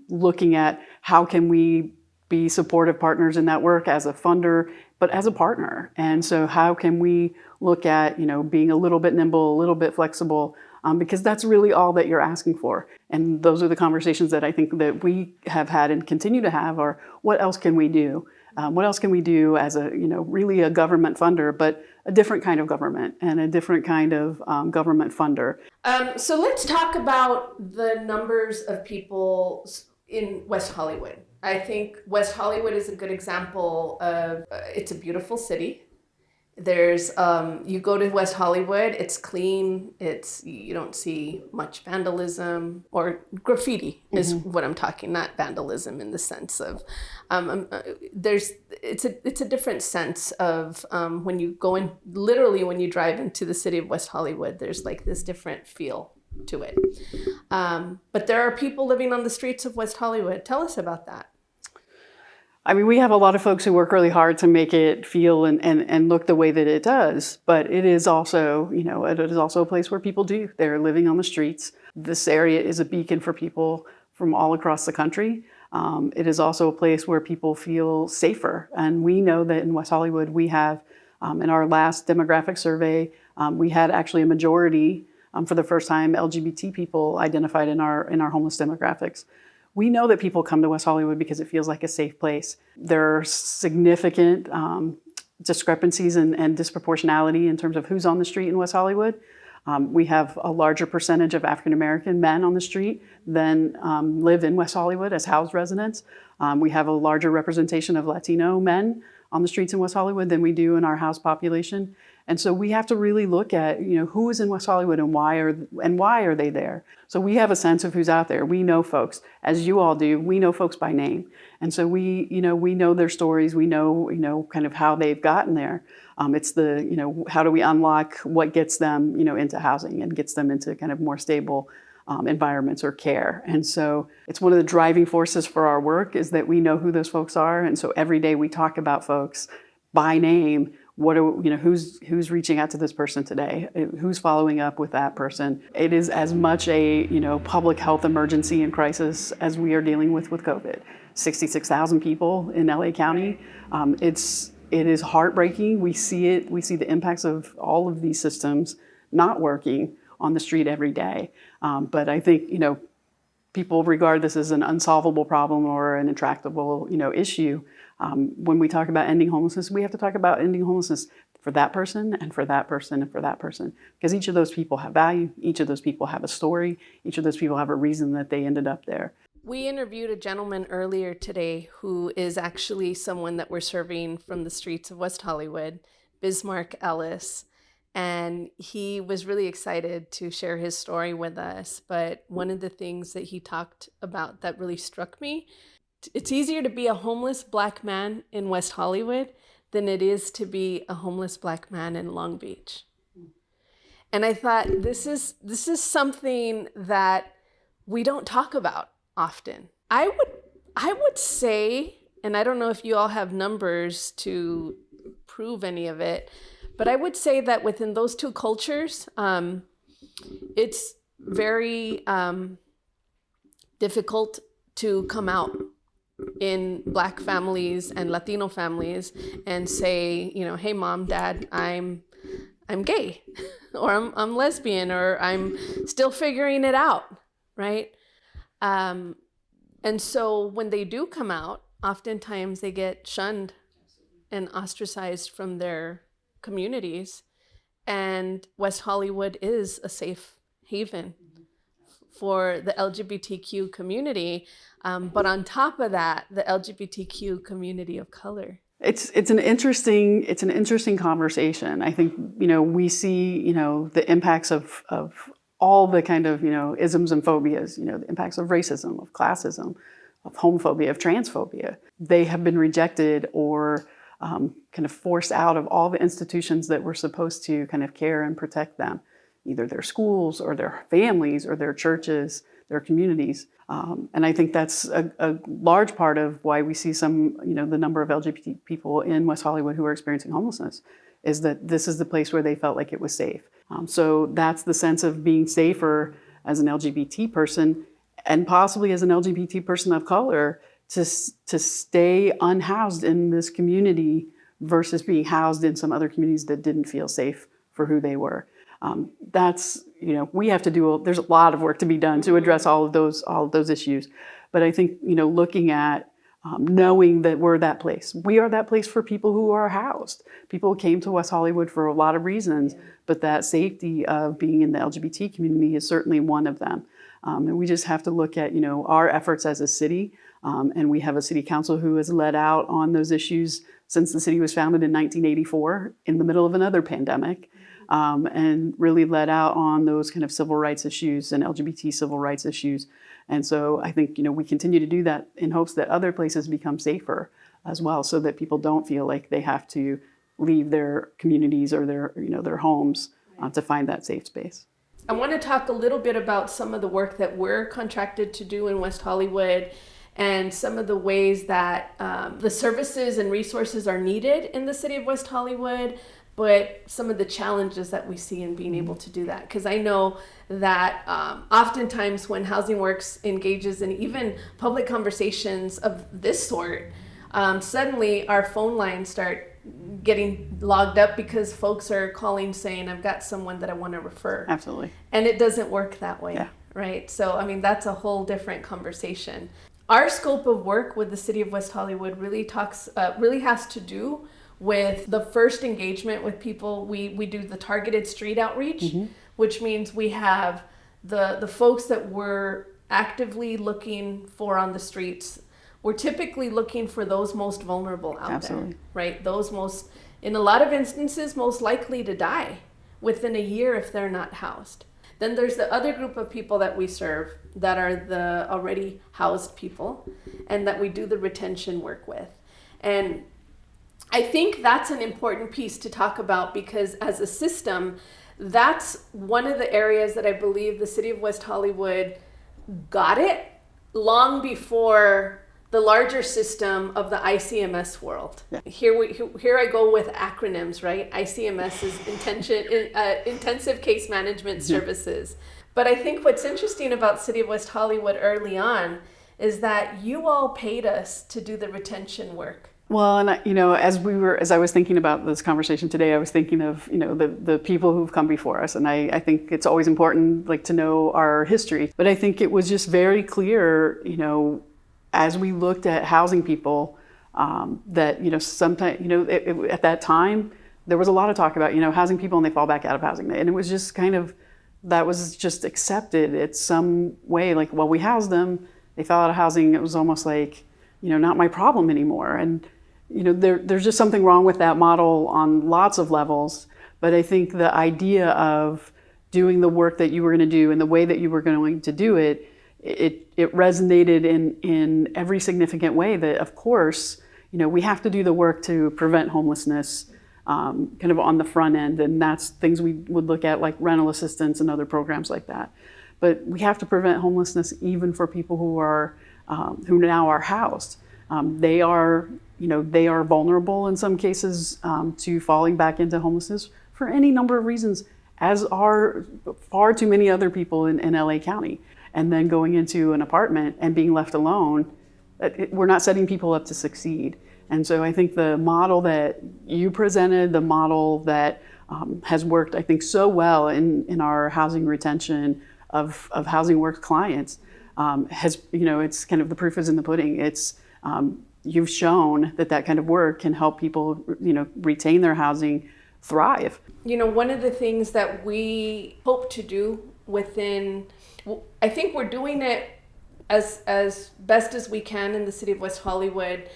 looking at how can we be supportive partners in that work as a funder, but as a partner. And so how can we look at, being a little bit nimble, a little bit flexible, because that's really all that you're asking for. And those are the conversations that I think that we have had and continue to have are, what else can we do? What else can we do as a, really a government funder, but a different kind of government and a different kind of government funder. So let's talk about the numbers of people in West Hollywood. I think West Hollywood is a good example of, it's a beautiful city. There's, you go to West Hollywood, it's clean, you don't see much vandalism or graffiti is what I'm talking, not vandalism in the sense of, it's a different sense of when you go in, literally when you drive into the city of West Hollywood, there's like this different feel to it. But there are people living on the streets of West Hollywood. Tell us about that. I mean, we have a lot of folks who work really hard to make it feel and look the way that it does, but it is also, it is also a place where people do. They're living on the streets. This area is a beacon for people from all across the country. It is also a place where people feel safer. And we know that in West Hollywood, we have, in our last demographic survey, we had actually a majority, for the first time, LGBT people identified in our homeless demographics. We know that people come to West Hollywood because it feels like a safe place. There are significant discrepancies and disproportionality in terms of who's on the street in West Hollywood. We have a larger percentage of African American men on the street than live in West Hollywood as housed residents. We have a larger representation of Latino men on the streets in West Hollywood than we do in our housed population. And so we have to really look at, who is in West Hollywood and why are they there? So we have a sense of who's out there. We know folks, as you all do. We know folks by name, and so we know their stories. We know, kind of how they've gotten there. It's the, how do we unlock what gets them, into housing and gets them into kind of more stable environments or care. And so it's one of the driving forces for our work is that we know who those folks are, and so every day we talk about folks by name. Who's reaching out to this person today? Who's following up with that person? It is as much a, public health emergency and crisis as we are dealing with COVID. 66,000 people in LA County. It is heartbreaking. We see it. We see the impacts of all of these systems not working on the street every day. But I think, people regard this as an unsolvable problem or an intractable, issue. When we talk about ending homelessness, we have to talk about ending homelessness for that person and for that person and for that person, because each of those people have value. Each of those people have a story. Each of those people have a reason that they ended up there. We interviewed a gentleman earlier today who is actually someone that we're serving from the streets of West Hollywood, Bismark Ellis. And he was really excited to share his story with us. But one of the things that he talked about that really struck me, it's easier to be a homeless Black man in West Hollywood than it is to be a homeless Black man in Long Beach. And I thought, this is something that we don't talk about often. I would say, and I don't know if you all have numbers to prove any of it, but I would say that within those two cultures, it's very difficult to come out in Black families and Latino families and say, you know, hey mom, dad, I'm gay, or I'm lesbian, or I'm still figuring it out, right? And so when they do come out, oftentimes they get shunned and ostracized from their communities. And West Hollywood is a safe haven for the LGBTQ community. But on top of that, the LGBTQ community of color. It's an interesting conversation. I think, you know, we see, you know, the impacts of all the kind of, you know, isms and phobias, you know, the impacts of racism, of classism, of homophobia, of transphobia. They have been rejected or kind of forced out of all the institutions that were supposed to kind of care and protect them, either their schools or their families or their churches, their communities. And I think that's a large part of why we see some, you know, the number of LGBT people in West Hollywood who are experiencing homelessness, is that this is the place where they felt like it was safe. So that's the sense of being safer as an LGBT person, and possibly as an LGBT person of color, to stay unhoused in this community versus being housed in some other communities that didn't feel safe for who they were. That's, you know, we have to do, there's a lot of work to be done to address all of those issues. But I think, you know, looking at knowing that we're that place. We are that place for people who are housed. People came to West Hollywood for a lot of reasons, but that safety of being in the LGBT community is certainly one of them. And we just have to look at, you know, our efforts as a city. And we have a city council who has led out on those issues since the city was founded in 1984 in the middle of another pandemic. And really led out on those kind of civil rights issues and LGBT civil rights issues. And so I think, you know, we continue to do that in hopes that other places become safer as well, so that people don't feel like they have to leave their communities or their, you know, their homes to find that safe space. I want to talk a little bit about some of the work that we're contracted to do in West Hollywood and some of the ways that the services and resources are needed in the city of West Hollywood, but some of the challenges that we see in being able to do that. Because I know that oftentimes when Housing Works engages in even public conversations of this sort, suddenly our phone lines start getting logged up because folks are calling saying, I've got someone that I want to refer. Absolutely. And it doesn't work that way, yeah. Right? So, I mean, that's a whole different conversation. Our scope of work with the city of West Hollywood really has to do with the first engagement with people. We do the targeted street outreach, which means we have the folks that we're actively looking for on the streets. We're typically looking for those most vulnerable out Absolutely. there, right? Those most, in a lot of instances, most likely to die within a year if they're not housed. Then there's the other group of people that we serve that are the already housed people and that we do the retention work with. And I think that's an important piece to talk about, because as a system, that's one of the areas that I believe the city of West Hollywood got it long before the larger system of the ICMS world. Yeah. Here I go with acronyms, right? ICMS is Intensive Case Management Services. But I think what's interesting about City of West Hollywood early on is that you all paid us to do the retention work. Well, and you know, as I was thinking about this conversation today, I was thinking of, you know, the people who've come before us, and I think it's always important, like, to know our history. But I think it was just very clear, you know, as we looked at housing people, that, you know, sometimes, you know, at that time there was a lot of talk about, you know, housing people and they fall back out of housing, and it was just kind of, that was just accepted. It's some way like, well, we house them. they fell out of housing, it was almost like, not my problem anymore. And, there's just something wrong with that model on lots of levels. But I think the idea of doing the work that you were going to do and the way that you were going to do it, it resonated in every significant way that, of course, we have to do the work to prevent homelessness kind of on the front end. And that's things we would look at like rental assistance and other programs like that. But we have to prevent homelessness even for people who now are housed. They are vulnerable in some cases to falling back into homelessness for any number of reasons, as are far too many other people in LA County. And then going into an apartment and being left alone, we're not setting people up to succeed. And so I think the model that you presented, the model that has worked, I think, so well in our housing retention of Housing Works clients has, it's kind of the proof is in the pudding. It's you've shown that kind of work can help people, retain their housing, thrive. One of the things that we hope to do I think we're doing it as best as we can in the city of West Hollywood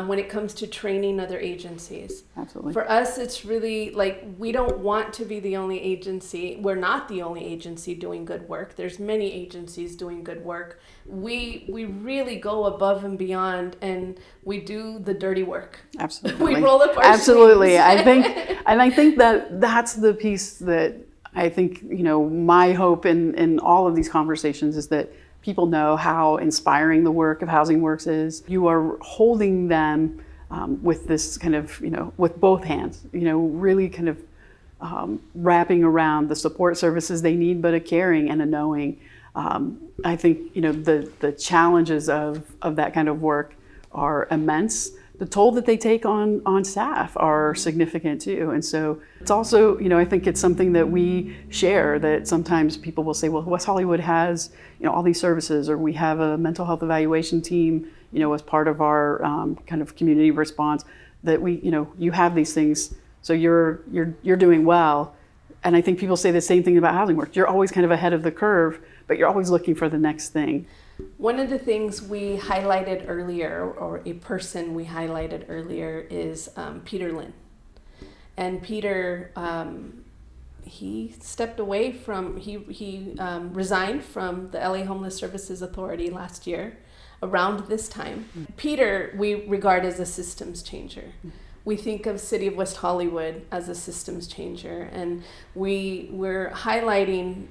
when it comes to training other agencies. Absolutely. For us, it's really like we don't want to be the only agency. We're not the only agency doing good work. There's many agencies doing good work. We really go above and beyond, and we do the dirty work. Absolutely. We roll up our Absolutely. sleeves. I think that's the piece that I think, my hope in all of these conversations is that people know how inspiring the work of Housing Works is. You are holding them with this kind of, with both hands, really kind of wrapping around the support services they need, but a caring and a knowing. I think, the challenges of that kind of work are immense. The toll that they take on staff are significant too. And so it's also, I think it's something that we share, that sometimes people will say, well, West Hollywood has, all these services, or we have a mental health evaluation team, as part of our kind of community response, that we, you have these things, so you're doing well. And I think people say the same thing about Housing Works. You're always kind of ahead of the curve, but you're always looking for the next thing. One of the things we highlighted earlier, or a person we highlighted earlier, is Peter Lynn. And Peter, he stepped away from, he resigned from the LA Homeless Services Authority last year, around this time. Peter, we regard as a systems changer. We think of City of West Hollywood as a systems changer, and we're highlighting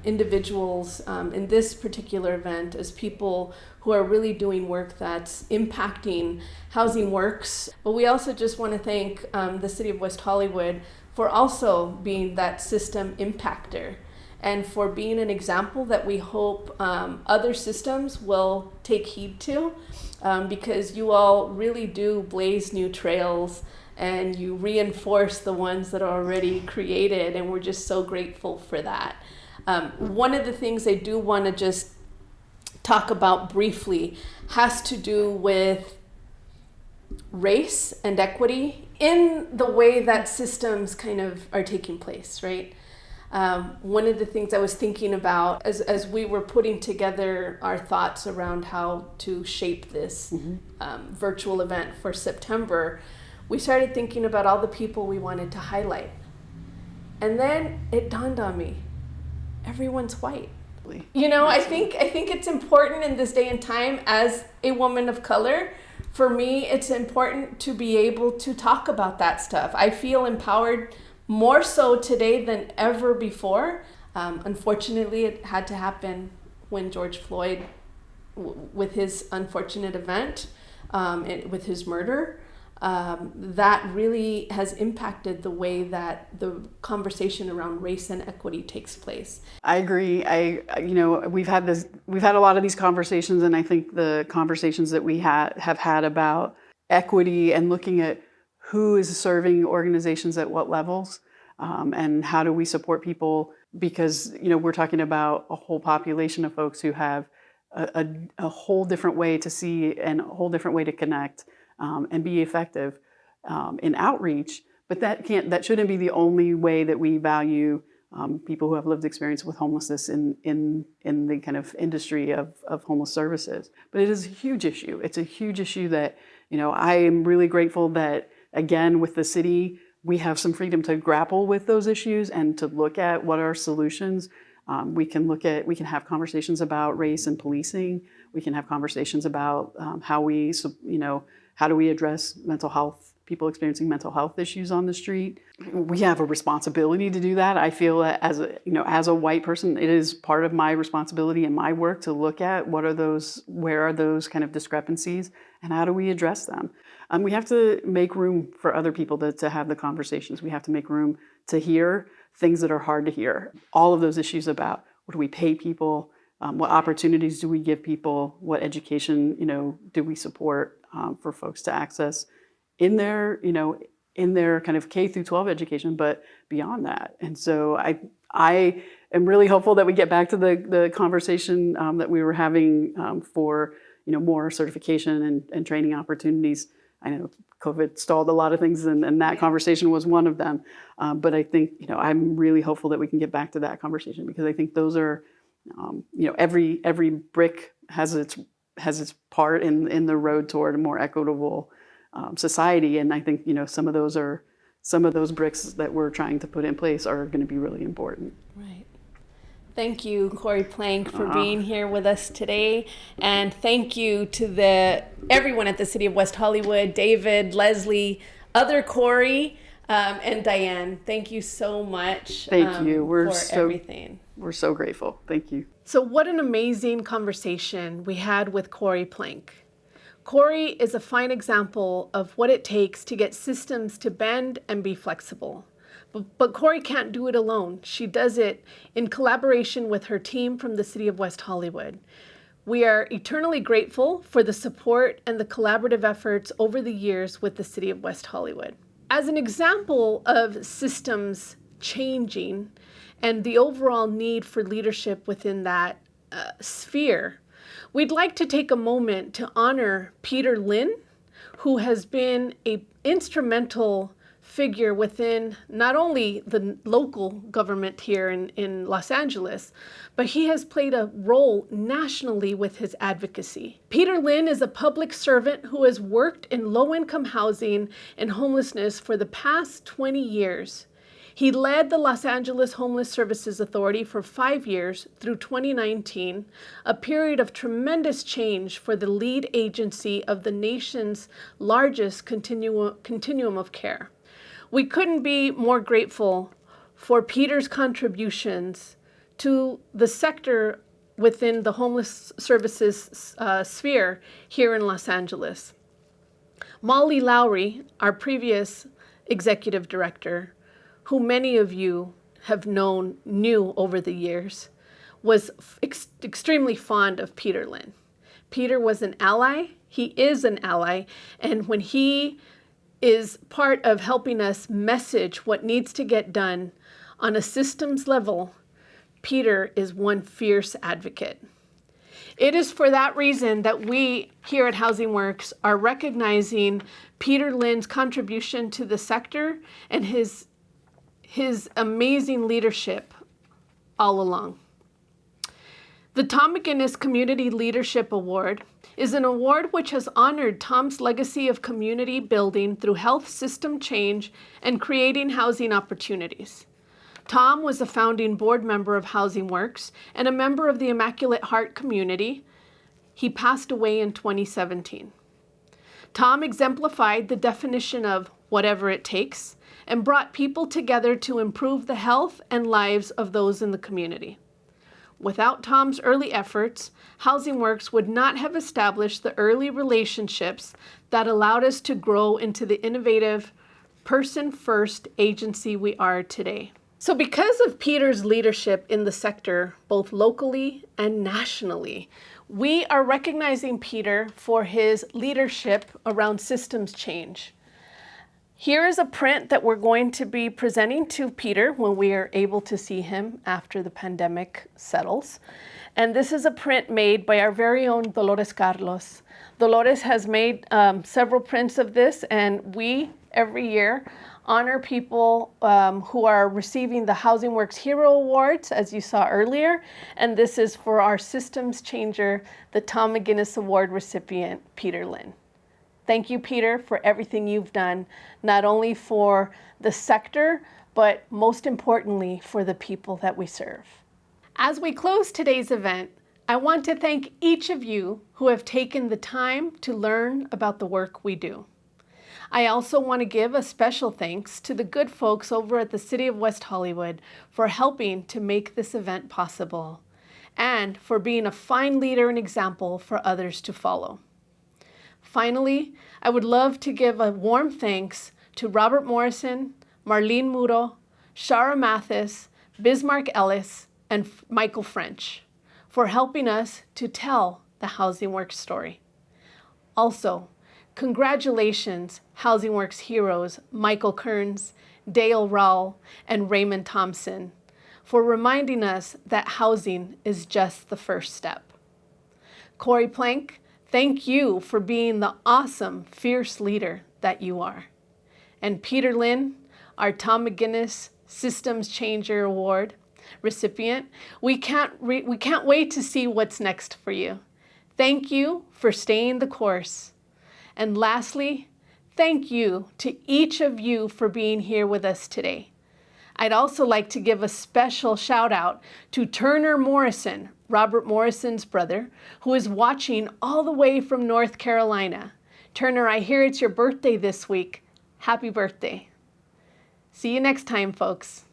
individuals in this particular event as people who are really doing work that's impacting Housing Works. But we also just want to thank the City of West Hollywood for also being that system impactor, and for being an example that we hope other systems will take heed to. Because you all really do blaze new trails and you reinforce the ones that are already created, and we're just so grateful for that. One of the things I do want to just talk about briefly has to do with race and equity in the way that systems kind of are taking place, right? One of the things I was thinking about as we were putting together our thoughts around how to shape this virtual event for September, we started thinking about all the people we wanted to highlight. And then it dawned on me, everyone's white. I think it's important in this day and time as a woman of color. For me, it's important to be able to talk about that stuff. I feel empowered more so today than ever before. Unfortunately, it had to happen when George Floyd, with his unfortunate event, with his murder, that really has impacted the way that the conversation around race and equity takes place. I agree. We've had a lot of these conversations, and I think the conversations that we have had about equity and looking at who is serving organizations at what levels, and how do we support people, because we're talking about a whole population of folks who have a whole different way to see and a whole different way to connect and be effective in outreach. But that shouldn't be the only way that we value people who have lived experience with homelessness in the kind of industry of homeless services. But it is a huge issue. It's a huge issue that, I am really grateful that, again, with the city, we have some freedom to grapple with those issues and to look at what are solutions. We can have conversations about race and policing. We can have conversations about how do we address mental health, people experiencing mental health issues on the street. We have a responsibility to do that. I feel that as a white person, it is part of my responsibility and my work to look at where are those kind of discrepancies and how do we address them. We have to make room for other people to have the conversations. We have to make room to hear things that are hard to hear. All of those issues about what do we pay people, what opportunities do we give people, what education do we support for folks to access in their kind of K through 12 education, but beyond that. And so I am really hopeful that we get back to the conversation that we were having for more certification and training opportunities. I know COVID stalled a lot of things, and that conversation was one of them. But I think I'm really hopeful that we can get back to that conversation, because I think those are every brick has its part in the road toward a more equitable society, and I think some of those bricks that we're trying to put in place are going to be really important. Right. Thank you, Corri Planck, for being here with us today, and thank you to everyone at the City of West Hollywood, David, Leslie, other Corri, and Diane. Thank you so much. Thank you. Everything. We're so grateful. Thank you. So what an amazing conversation we had with Corri Planck. Corri is a fine example of what it takes to get systems to bend and be flexible. But Corri can't do it alone. She does it in collaboration with her team from the City of West Hollywood. We are eternally grateful for the support and the collaborative efforts over the years with the City of West Hollywood. As an example of systems changing and the overall need for leadership within that sphere, we'd like to take a moment to honor Peter Lynn, who has been an instrumental figure within not only the local government here in Los Angeles, but he has played a role nationally with his advocacy. Peter Lynn is a public servant who has worked in low-income housing and homelessness for the past 20 years. He led the Los Angeles Homeless Services Authority for 5 years through 2019, a period of tremendous change for the lead agency of the nation's largest continuum of care. We couldn't be more grateful for Peter's contributions to the sector within the homeless services sphere here in Los Angeles. Molly Lowry, our previous executive director, who many of you have knew over the years, was extremely fond of Peter Lynn. Peter was an ally, he is an ally, and when he is part of helping us message what needs to get done on a systems level, Peter is one fierce advocate. It is for that reason that we here at Housing Works are recognizing Peter Lynn's contribution to the sector and his amazing leadership all along. The Tom McGinnis Community Leadership Award is an award which has honored Tom's legacy of community building through health system change and creating housing opportunities. Tom was a founding board member of Housing Works and a member of the Immaculate Heart community. He passed away in 2017. Tom exemplified the definition of whatever it takes and brought people together to improve the health and lives of those in the community. Without Tom's early efforts, Housing Works would not have established the early relationships that allowed us to grow into the innovative, person-first agency we are today. So because of Peter's leadership in the sector, both locally and nationally, we are recognizing Peter for his leadership around systems change. Here is a print that we're going to be presenting to Peter when we are able to see him after the pandemic settles. And this is a print made by our very own Dolores Carlos. Dolores has made several prints of this, and we, every year, honor people who are receiving the Housing Works Hero Awards, as you saw earlier. And this is for our systems changer, the Tom McGinnis Award recipient, Peter Lynn. Thank you, Peter, for everything you've done, not only for the sector, but most importantly, for the people that we serve. As we close today's event, I want to thank each of you who have taken the time to learn about the work we do. I also want to give a special thanks to the good folks over at the City of West Hollywood for helping to make this event possible and for being a fine leader and example for others to follow. Finally, I would love to give a warm thanks to Robert Morrison, Marlene Muro, Shara Mathis, Bismark Ellis, and Michael French for helping us to tell the Housing Works story. Also, congratulations, Housing Works heroes Michael Kearns, Dale Raoul, and Raymond Thompson for reminding us that housing is just the first step. Corri Planck, thank you for being the awesome, fierce leader that you are. And Peter Lynn, our Tom McGinnis Systems Changer Award recipient, we can't wait to see what's next for you. Thank you for staying the course. And lastly, thank you to each of you for being here with us today. I'd also like to give a special shout out to Turner Morrison, Robert Morrison's brother, who is watching all the way from North Carolina. Turner, I hear it's your birthday this week. Happy birthday. See you next time, folks.